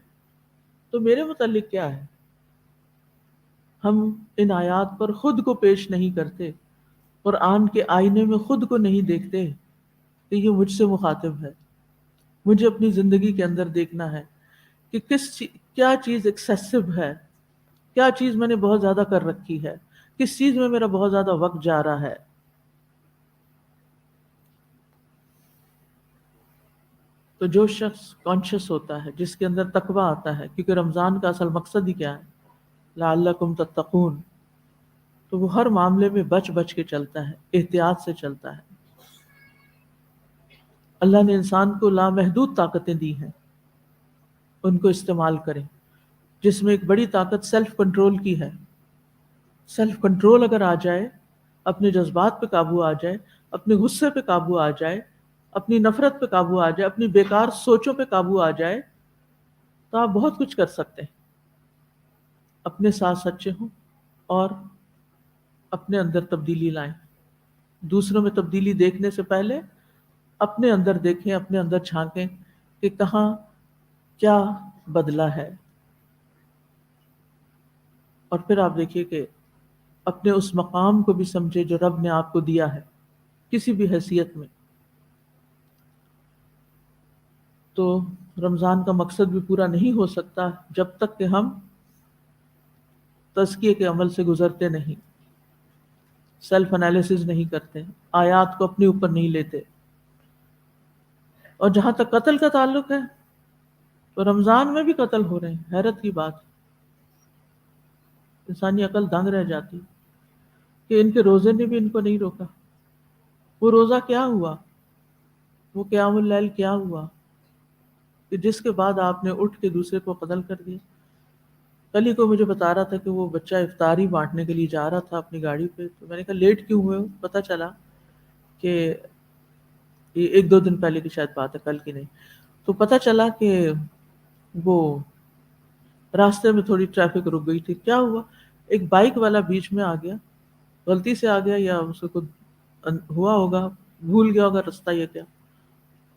تو میرے متعلق کیا ہے؟ ہم ان آیات پر خود کو پیش نہیں کرتے، قرآن کے آئینے میں خود کو نہیں دیکھتے کہ یہ مجھ سے مخاطب ہے. مجھے اپنی زندگی کے اندر دیکھنا ہے کہ کیا چیز ایکسیسو ہے، کیا چیز میں نے بہت زیادہ کر رکھی ہے، کس چیز میں میرا بہت زیادہ وقت جا رہا ہے. تو جو شخص کانشیس ہوتا ہے، جس کے اندر تقوی آتا ہے، کیونکہ رمضان کا اصل مقصد ہی کیا ہے، لعلکم تتقون، تو وہ ہر معاملے میں بچ بچ کے چلتا ہے، احتیاط سے چلتا ہے. اللہ نے انسان کو لامحدود طاقتیں دی ہیں، ان کو استعمال کریں. جس میں ایک بڑی طاقت سیلف کنٹرول کی ہے. سیلف کنٹرول اگر آ جائے، اپنے جذبات پہ قابو آ جائے، اپنے غصے پہ قابو آ جائے، اپنی نفرت پہ قابو آ جائے، اپنی بیکار سوچوں پہ قابو آ جائے، تو آپ بہت کچھ کر سکتے ہیں. اپنے ساتھ سچے ہوں اور اپنے اندر تبدیلی لائیں. دوسروں میں تبدیلی دیکھنے سے پہلے اپنے اندر دیکھیں، اپنے اندر جھانکیں کہ کہاں کیا بدلہ ہے. اور پھر آپ دیکھیے کہ اپنے اس مقام کو بھی سمجھے جو رب نے آپ کو دیا ہے کسی بھی حیثیت میں. تو رمضان کا مقصد بھی پورا نہیں ہو سکتا جب تک کہ ہم تزکیے کے عمل سے گزرتے نہیں، سیلف انالیسز نہیں کرتے، آیات کو اپنے اوپر نہیں لیتے. اور جہاں تک قتل کا تعلق ہے تو رمضان میں بھی قتل ہو رہے ہیں. حیرت کی بات، انسانی عقل دنگ رہ جاتی کہ ان کے روزے نے بھی ان کو نہیں روکا. وہ روزہ کیا ہوا، وہ قیام اللیل کیا ہوا کہ جس کے بعد آپ نے اٹھ کے دوسرے کو قتل کر دیا. کل ہی کو مجھے بتا رہا تھا کہ وہ بچہ افطاری بانٹنے کے لیے جا رہا تھا اپنی گاڑی پہ. تو میں نے کہا لیٹ کیوں ہوئے ہو؟ پتہ چلا کہ یہ 1-2 دن پہلے کی شاید بات ہے، کل کی نہیں. تو پتہ چلا کہ وہ راستے میں تھوڑی ٹریفک رک گئی تھی. کیا ہوا، ایک بائک والا بیچ میں آ گیا، غلطی سے آ گیا یا اس کو خود ہوا ہوگا، بھول گیا ہوگا راستہ یا کیا.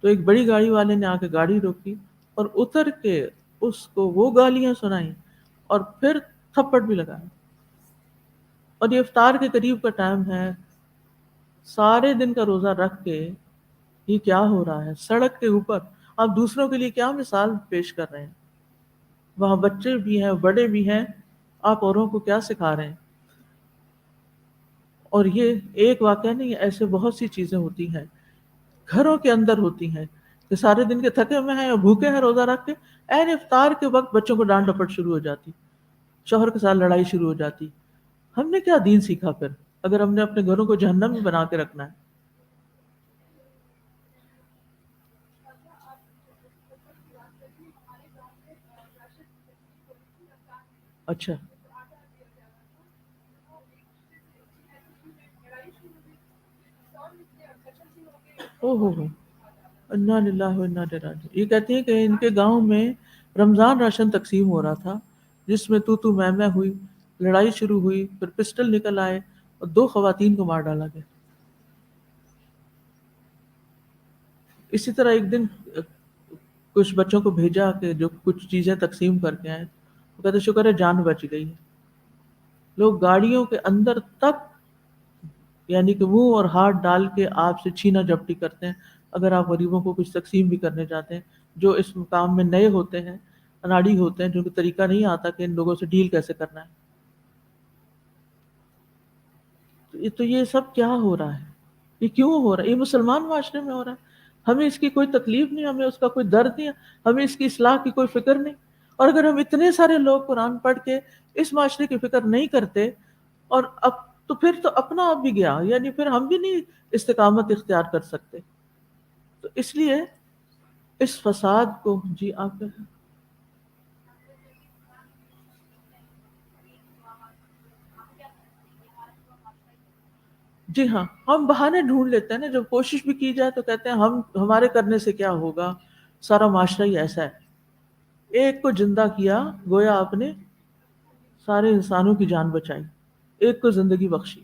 تو ایک بڑی گاڑی والے نے آ کے گاڑی روکی اور اتر کے اس کو وہ گالیاں سنائیں اور پھر تھپڑ بھی لگایا. اور یہ افطار کے قریب کا ٹائم ہے، سارے دن کا روزہ رکھ کے یہ کیا ہو رہا ہے سڑک کے اوپر. آپ دوسروں کے لیے کیا مثال پیش کر رہے ہیں؟ وہاں بچے بھی ہیں، بڑے بھی ہیں، آپ اوروں کو کیا سکھا رہے ہیں؟ اور یہ ایک واقعہ نہیں، ایسے بہت سی چیزیں ہوتی ہیں گھروں کے اندر ہوتی ہیں کہ سارے دن کے تھکے ہوئے ہیں اور بھوکے ہیں روزہ رکھ کے، عین افطار کے وقت بچوں کو ڈانٹ ڈپٹ شروع ہو جاتی، شوہر کے ساتھ لڑائی شروع ہو جاتی. ہم نے کیا دین سیکھا پھر اگر ہم نے اپنے گھروں کو جہنم میں بنا کے رکھنا ہے؟ اچھا، او ہو، انا للہ و انا الیہ راجعون. یہ کہتی ہیں کہ ان کے گاؤں میں رمضان راشن تقسیم ہو رہا تھا جس میں تو میں ہوئی، لڑائی شروع ہوئی، پھر پسٹل نکل آئے اور 2 خواتین کو مار ڈالا گیا. اسی طرح ایک دن کچھ بچوں کو بھیجا کہ جو کچھ چیزیں تقسیم کر کے آئے. وہ کہتے شکر ہے جان بچ گئی ہے. لوگ گاڑیوں کے اندر تک یعنی کہ منہ اور ہاتھ ڈال کے آپ سے چھینا جھپٹی کرتے ہیں اگر آپ غریبوں کو کچھ تقسیم بھی کرنے جاتے ہیں. جو اس مقام میں نئے ہوتے ہیں، اناڑی ہوتے ہیں، جن کو طریقہ نہیں آتا کہ ان لوگوں سے ڈیل کیسے کرنا ہے. تو یہ سب کیا ہو رہا ہے؟ یہ کیوں ہو رہا ہے؟ یہ مسلمان معاشرے میں ہو رہا ہے. ہمیں اس کی کوئی تکلیف نہیں، ہمیں اس کا کوئی درد نہیں، ہمیں اس کی اصلاح کی کوئی فکر نہیں. اور اگر ہم اتنے سارے لوگ قرآن پڑھ کے اس معاشرے کی فکر نہیں کرتے اور اب تو پھر تو اپنا آپ بھی گیا، یعنی پھر ہم بھی نہیں استقامت اختیار کر سکتے. تو اس لیے اس فساد کو جی آپ جی ہاں، ہم بہانے ڈھونڈ لیتے ہیں نا. جب کوشش بھی کی جائے تو کہتے ہیں ہم ہمارے کرنے سے کیا ہوگا، سارا معاشرہ ہی ایسا ہے. ایک کو زندہ کیا گویا آپ نے سارے انسانوں کی جان بچائی، ایک کو زندگی بخشی.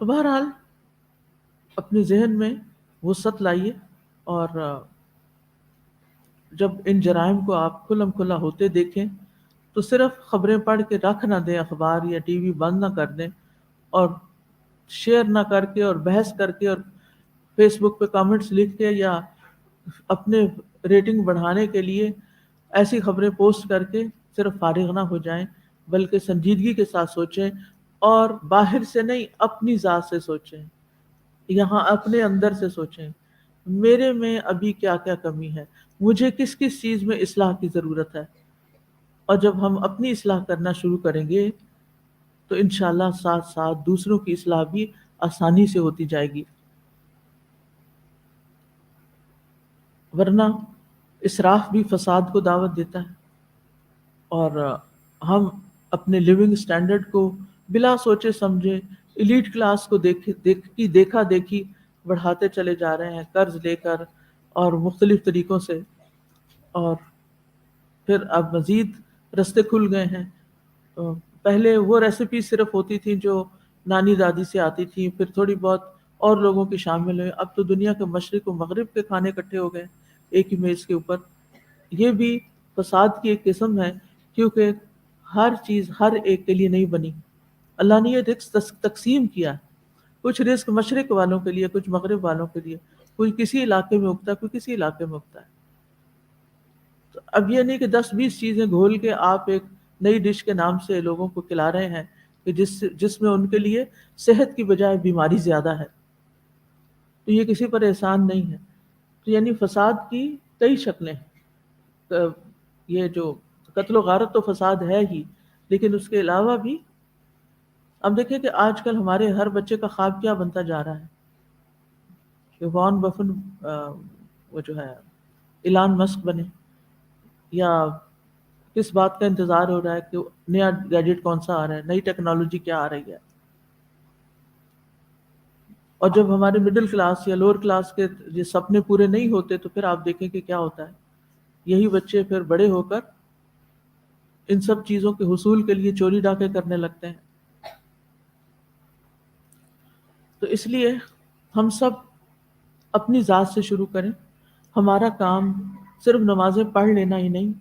تو بہرحال اپنے ذہن میں وسعت لائیے اور جب ان جرائم کو آپ کھلم کھلا ہوتے دیکھیں تو صرف خبریں پڑھ کے رکھ نہ دیں، اخبار یا ٹی وی بند نہ کر دیں اور شیئر نہ کر کے اور بحث کر کے اور فیس بک پہ کامنٹس لکھ کے یا اپنے ریٹنگ بڑھانے کے لیے ایسی خبریں پوسٹ کر کے صرف فارغ نہ ہو جائیں، بلکہ سنجیدگی کے ساتھ سوچیں اور باہر سے نہیں اپنی ذات سے سوچیں، یہاں اپنے اندر سے سوچیں میرے میں ابھی کیا کیا کمی ہے، مجھے کس کس چیز میں اصلاح کی ضرورت ہے. اور جب ہم اپنی اصلاح کرنا شروع کریں گے تو انشاءاللہ ساتھ ساتھ دوسروں کی اصلاح بھی آسانی سے ہوتی جائے گی. ورنہ اسراف بھی فساد کو دعوت دیتا ہے اور ہم اپنے لیونگ سٹینڈرڈ کو بلا سوچے سمجھے ایلیٹ کلاس کو دیکھا دیکھی بڑھاتے چلے جا رہے ہیں قرض لے کر اور مختلف طریقوں سے. اور پھر اب مزید رستے کھل گئے ہیں. پہلے وہ ریسیپی صرف ہوتی تھی جو نانی دادی سے آتی تھی، پھر تھوڑی بہت اور لوگوں کی شامل ہوئے. اب تو دنیا کے مشرق و مغرب کے کھانے اکٹھے ہو گئے. ایک ہی میز کے اوپر. یہ بھی فساد کی ایک قسم ہے، کیونکہ ہر چیز ہر ایک کے لیے نہیں بنی. اللہ نے یہ رزق تقسیم کیا. کچھ رزق مشرق والوں کے لیے، کچھ مغرب والوں کے لیے، کوئی کسی علاقے میں اگتا ہے، کوئی کسی علاقے میں اگتا ہے. تو اب یہ نہیں کہ 10-20 چیزیں گھول کے آپ ایک نئی ڈش کے نام سے لوگوں کو کھلا رہے ہیں کہ جس میں ان کے لیے صحت کی بجائے بیماری زیادہ ہے. تو یہ کسی پر احسان نہیں ہے. تو یعنی فساد کی کئی شکلیں ہیں. یہ جو قتل و غارت تو فساد ہے ہی، لیکن اس کے علاوہ بھی اب دیکھیں کہ آج کل ہمارے ہر بچے کا خواب کیا بنتا جا رہا ہے کہ وارن بفن وہ جو ہے ایلان مسک بنے، یا کس بات کا انتظار ہو رہا ہے کہ نیا گیجٹ کون سا آ رہا ہے، نئی ٹیکنالوجی کیا آ رہی ہے. اور جب ہمارے مڈل کلاس یا لوور کلاس کے یہ سپنے پورے نہیں ہوتے تو پھر آپ دیکھیں کہ کیا ہوتا ہے. یہی بچے پھر بڑے ہو کر ان سب چیزوں کے حصول کے لیے چوری ڈاکے کرنے لگتے ہیں. تو اس لیے ہم سب اپنی ذات سے شروع کریں. ہمارا کام صرف نمازیں پڑھ لینا ہی نہیں،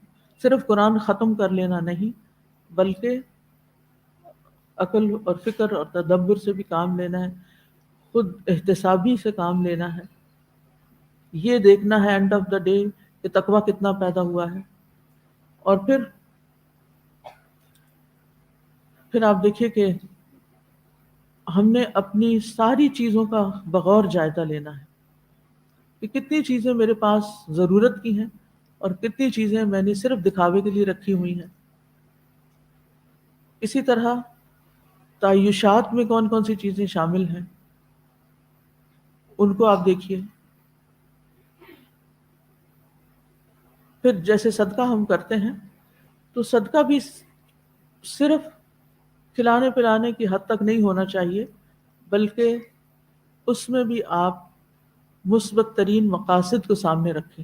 صرف قرآن ختم کر لینا نہیں، بلکہ عقل اور فکر اور تدبر سے بھی کام لینا ہے، خود احتسابی سے کام لینا ہے. یہ دیکھنا ہے اینڈ آف دا ڈے کہ تقویٰ کتنا پیدا ہوا ہے. اور پھر آپ دیکھیے کہ ہم نے اپنی ساری چیزوں کا بغور جائزہ لینا ہے کہ کتنی چیزیں میرے پاس ضرورت کی ہیں اور کتنی چیزیں میں نے صرف دکھاوے کے لیے رکھی ہوئی ہیں. اسی طرح تعیشات میں کون کون سی چیزیں شامل ہیں ان کو آپ دیکھیے. پھر جیسے صدقہ ہم کرتے ہیں تو صدقہ بھی صرف کھلانے پلانے کی حد تک نہیں ہونا چاہیے، بلکہ اس میں بھی آپ مثبت ترین مقاصد کو سامنے رکھیں.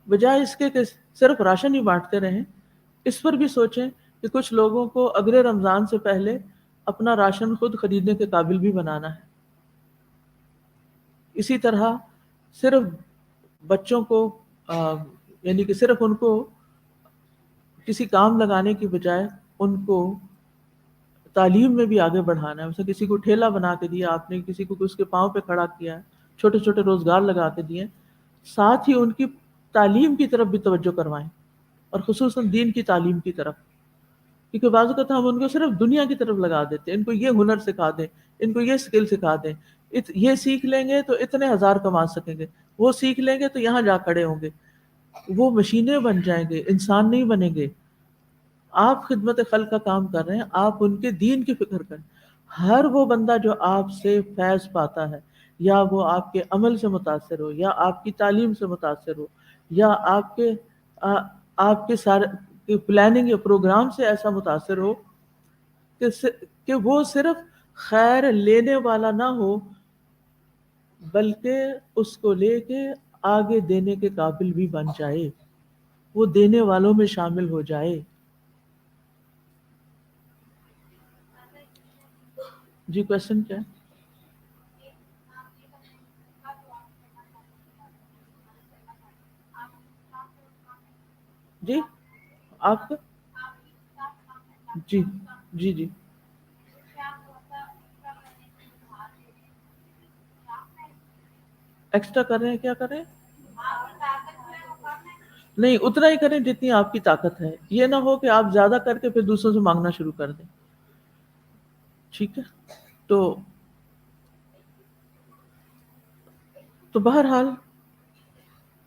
بجائے اس کے کہ صرف راشن ہی بانٹتے رہیں، اس پر بھی سوچیں کہ کچھ لوگوں کو اگلے رمضان سے پہلے اپنا راشن خود خریدنے کے قابل بھی بنانا ہے. اسی طرح صرف بچوں کو یعنی کہ صرف ان کو کسی کام لگانے کی بجائے ان کو تعلیم میں بھی آگے بڑھانا ہے. مثلا کسی کو ٹھیلا بنا کے دیا آپ نے، کسی کو اس کے پاؤں پہ کھڑا کیا ہے، چھوٹے چھوٹے روزگار لگا کے دیے، ساتھ ہی ان کی تعلیم کی طرف بھی توجہ کروائیں، اور خصوصاً دین کی تعلیم کی طرف. کیونکہ بعض اوقات ہم ان کو صرف دنیا کی طرف لگا دیتے ہیں، ان کو یہ ہنر سکھا دیں، ان کو یہ اسکل سکھا دیں، یہ سیکھ لیں گے تو اتنے ہزار کما سکیں گے، وہ سیکھ لیں گے تو یہاں جا کھڑے ہوں گے. وہ مشینیں بن جائیں گے، انسان نہیں بنیں گے. آپ خدمت خلق کا کام کر رہے ہیں، آپ ان کے دین کی فکر کریں. ہر وہ بندہ جو آپ سے فیض پاتا ہے، یا وہ آپ کے عمل سے متاثر ہو، یا آپ کی تعلیم سے متاثر ہو، یا آپ کے سارے پلاننگ یا پروگرام سے ایسا متاثر ہو کہ وہ صرف خیر لینے والا نہ ہو، بلکہ اس کو لے کے آگے دینے کے قابل بھی بن جائے، وہ دینے والوں میں شامل ہو جائے. جی کوشچن کیا ہے؟ جی آپ کا جی جی جی ایکسٹرا کر رہے ہیں، کیا کر رہے ہیں؟ نہیں، اتنا ہی کریں جتنی آپ کی طاقت ہے. یہ نہ ہو کہ آپ زیادہ کر کے پھر دوسروں سے مانگنا شروع کر دیں. ٹھیک ہے. تو بہرحال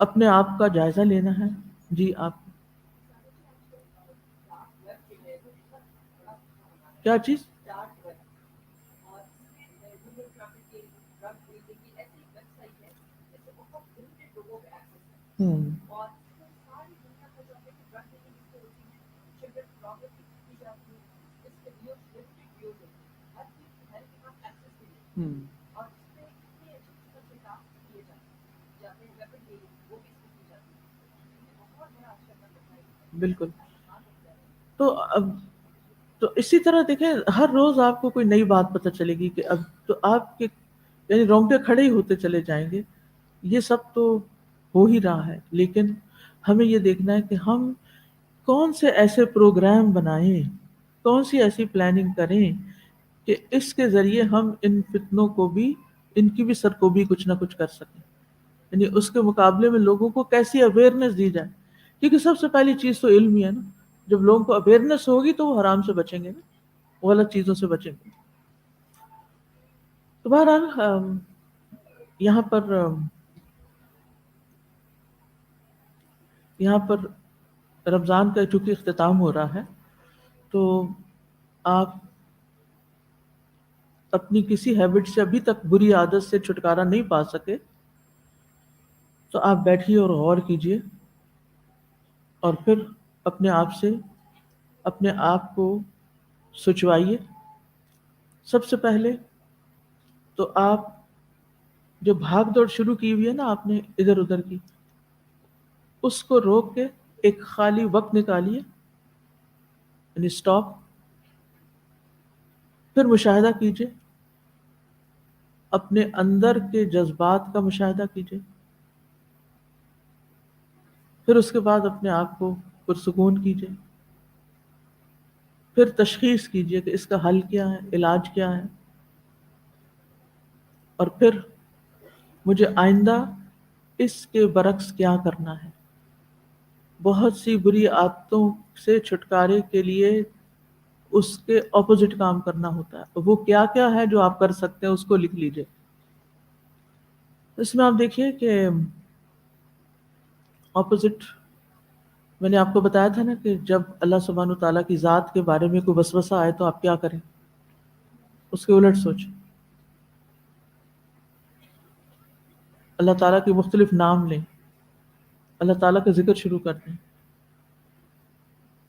اپنے آپ کا جائزہ لینا ہے. جی آپ کیا چیز؟ بالکل. تو اسی طرح دیکھیں، ہر روز آپ کو کوئی نئی بات پتہ چلے گی کہ اب تو آپ کے یعنی رونگٹے کھڑے ہی ہوتے چلے جائیں گے. یہ سب تو ہو ہی رہا ہے، لیکن ہمیں یہ دیکھنا ہے کہ ہم کون سے ایسے پروگرام بنائیں، کون سی ایسی پلاننگ کریں کہ اس کے ذریعے ہم ان فتنوں کو بھی، ان کی بھی سرکوبی کچھ نہ کچھ کر سکیں. یعنی اس کے مقابلے میں لوگوں کو کیسی اویئرنیس دی جائے، کیونکہ سب سے پہلی چیز تو علم ہی ہے نا. جب لوگوں کو اویئرنیس ہوگی تو وہ حرام سے بچیں گے نا، غلط چیزوں سے بچیں گے. تو بہرحال یہاں پر رمضان کا چونکہ اختتام ہو رہا ہے، تو آپ اپنی کسی ہیبٹ سے ابھی تک بری عادت سے چھٹکارا نہیں پا سکے تو آپ بیٹھیے اور غور کیجیے، اور پھر اپنے آپ کو سوچوائیے. سب سے پہلے تو آپ جو بھاگ دوڑ شروع کی ہوئی ہے نا آپ نے ادھر ادھر کی، اس کو روک کے ایک خالی وقت نکالیے، یعنی اسٹاپ. پھر مشاہدہ کیجیے، اپنے اندر کے جذبات کا مشاہدہ کیجیے. پھر اس کے بعد اپنے آپ کو پرسکون کیجیے. پھر تشخیص کیجیے کہ اس کا حل کیا ہے، علاج کیا ہے، اور پھر مجھے آئندہ اس کے برعکس کیا کرنا ہے. بہت سی بری عادتوں سے چھٹکارے کے لیے اس کے اپوزٹ کام کرنا ہوتا ہے. وہ کیا کیا ہے جو آپ کر سکتے ہیں، اس کو لکھ لیجیے. اس میں آپ دیکھیے کہ اپوزٹ، میں نے آپ کو بتایا تھا نا کہ جب اللہ سبحانہ تعالیٰ کی ذات کے بارے میں کوئی وسوسہ آئے تو آپ کیا کریں، اس کے الٹ سوچیں. اللہ تعالیٰ کے مختلف نام لیں، اللہ تعالیٰ کا ذکر شروع کر دیں.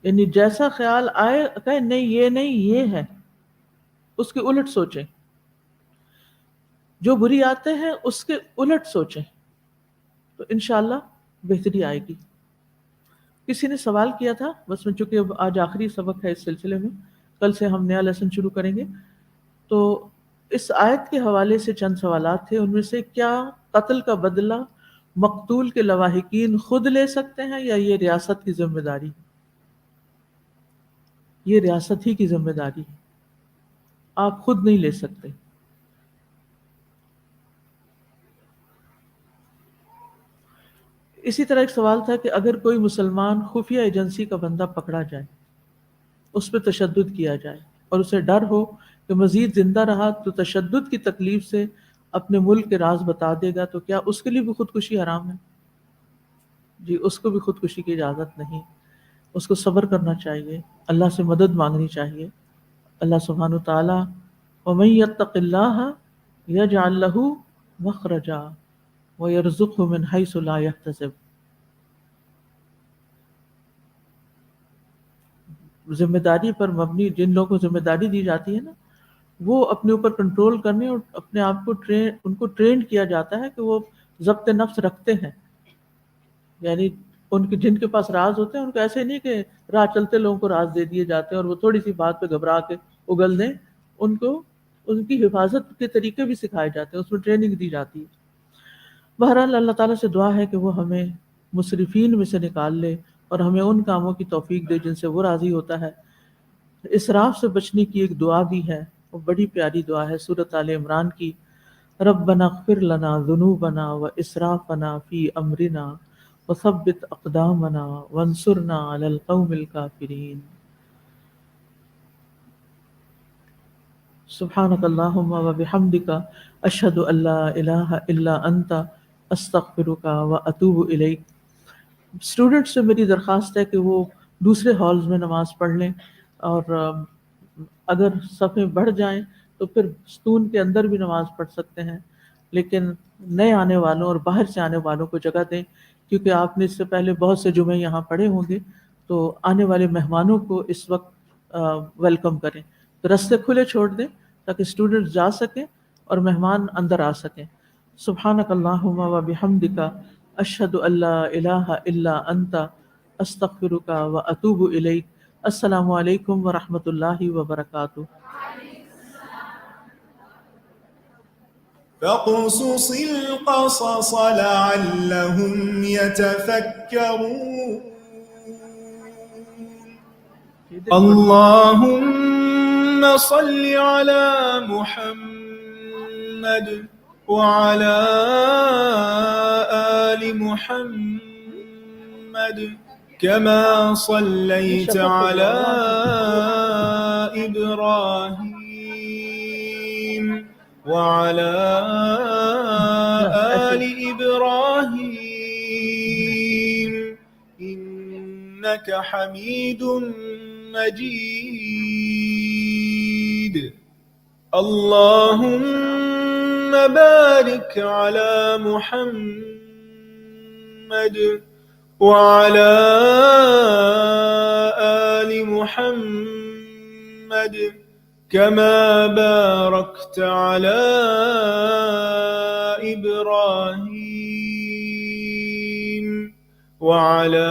یعنی جیسا خیال آئے کہیں نہیں یہ نہیں یہ ہے، اس کے الٹ سوچیں. جو بری آتے ہیں اس کے الٹ سوچیں تو انشاءاللہ بہتری آئے گی. کسی نے سوال کیا تھا، بس میں چونکہ اب آج آخری سبق ہے اس سلسلے میں، کل سے ہم نیا لیسن شروع کریں گے. تو اس آیت کے حوالے سے چند سوالات تھے. ان میں سے کیا قتل کا بدلہ مقتول کے لواحقین خود لے سکتے ہیں یا یہ ریاست کی ذمہ داری؟ یہ ریاست ہی کی ذمہ داری ہے، آپ خود نہیں لے سکتے. اسی طرح ایک سوال تھا کہ اگر کوئی مسلمان خفیہ ایجنسی کا بندہ پکڑا جائے، اس پہ تشدد کیا جائے اور اسے ڈر ہو کہ مزید زندہ رہا تو تشدد کی تکلیف سے اپنے ملک کے راز بتا دے گا، تو کیا اس کے لیے بھی خودکشی حرام ہے؟ جی، اس کو بھی خودکشی کی اجازت نہیں. اس کو صبر کرنا چاہیے، اللہ سے مدد مانگنی چاہیے. اللہ سبحانہ تعالیٰ وَمَن يَتَّقِ اللَّهَ يَجْعَل لَّهُ مَخْرَجًا وَيَرْزُقْهُ مِنْ حَيْثُ لَا يَحْتَسِبُ. ذمہ داری پر مبنی جن لوگوں کو ذمہ داری دی جاتی ہے نا، وہ اپنے اوپر کنٹرول کرنے اور اپنے آپ کو ان کو ٹرینڈ کیا جاتا ہے کہ وہ ضبط نفس رکھتے ہیں. یعنی ان کے جن کے پاس راز ہوتے ہیں ان کو ایسے نہیں کہ راہ چلتے لوگوں کو راز دے دیے جاتے ہیں اور وہ تھوڑی سی بات پہ گھبرا کے اگل دیں. ان کو ان کی حفاظت کے طریقے بھی سکھائے جاتے ہیں، اس میں ٹریننگ دی جاتی ہے. بہرحال اللہ تعالیٰ سے دعا ہے کہ وہ ہمیں مسرفین میں سے نکال لے اور ہمیں ان کاموں کی توفیق دے جن سے وہ راضی ہوتا ہے. اسراف سے بچنے کی ایک دعا بھی ہے، وہ بڑی پیاری دعا ہے، سورۃ آل عمران کی. ربنا اغفر لنا ذنوبنا واسرافنا فی امرنا وثبت اقدامنا وانصرنا علی القوم الکافرین. سبحانک اللہم وبحمدک اشہد ان لا الہ الا انت استغفرک واتوب الیک. اسٹوڈنٹ سے میری درخواست ہے کہ وہ دوسرے ہالز میں نماز پڑھ لیں، اور اگر صفیں بڑھ جائیں تو پھر ستون کے اندر بھی نماز پڑھ سکتے ہیں، لیکن نئے آنے والوں اور باہر سے آنے والوں کو جگہ دیں، کیونکہ آپ نے اس سے پہلے بہت سے جمعے یہاں پڑھے ہوں گے، تو آنے والے مہمانوں کو اس وقت ویلکم کریں. تو رستے کھلے چھوڑ دیں تاکہ اسٹوڈنٹس جا سکیں اور مہمان اندر آ سکیں. سبحانک اللہم وبحمدک اشہد ان لا الہ الا انت استغفرک واتوب الیک. السلام علیکم ورحمۃ اللہ وبرکاتہ. فاقصص القصص لعلهم يتفكرون اللهم صل على محمد وعلى آل محمد كما صليت على إبراهيم وعلى آل إبراهيم إنك حميد مجيد اللهم بارك على محمد وعلى آل محمد كما باركت على إبراهيم وعلى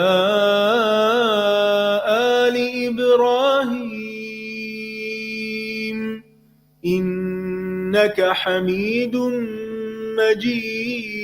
آل إبراهيم إنك حميد مجيد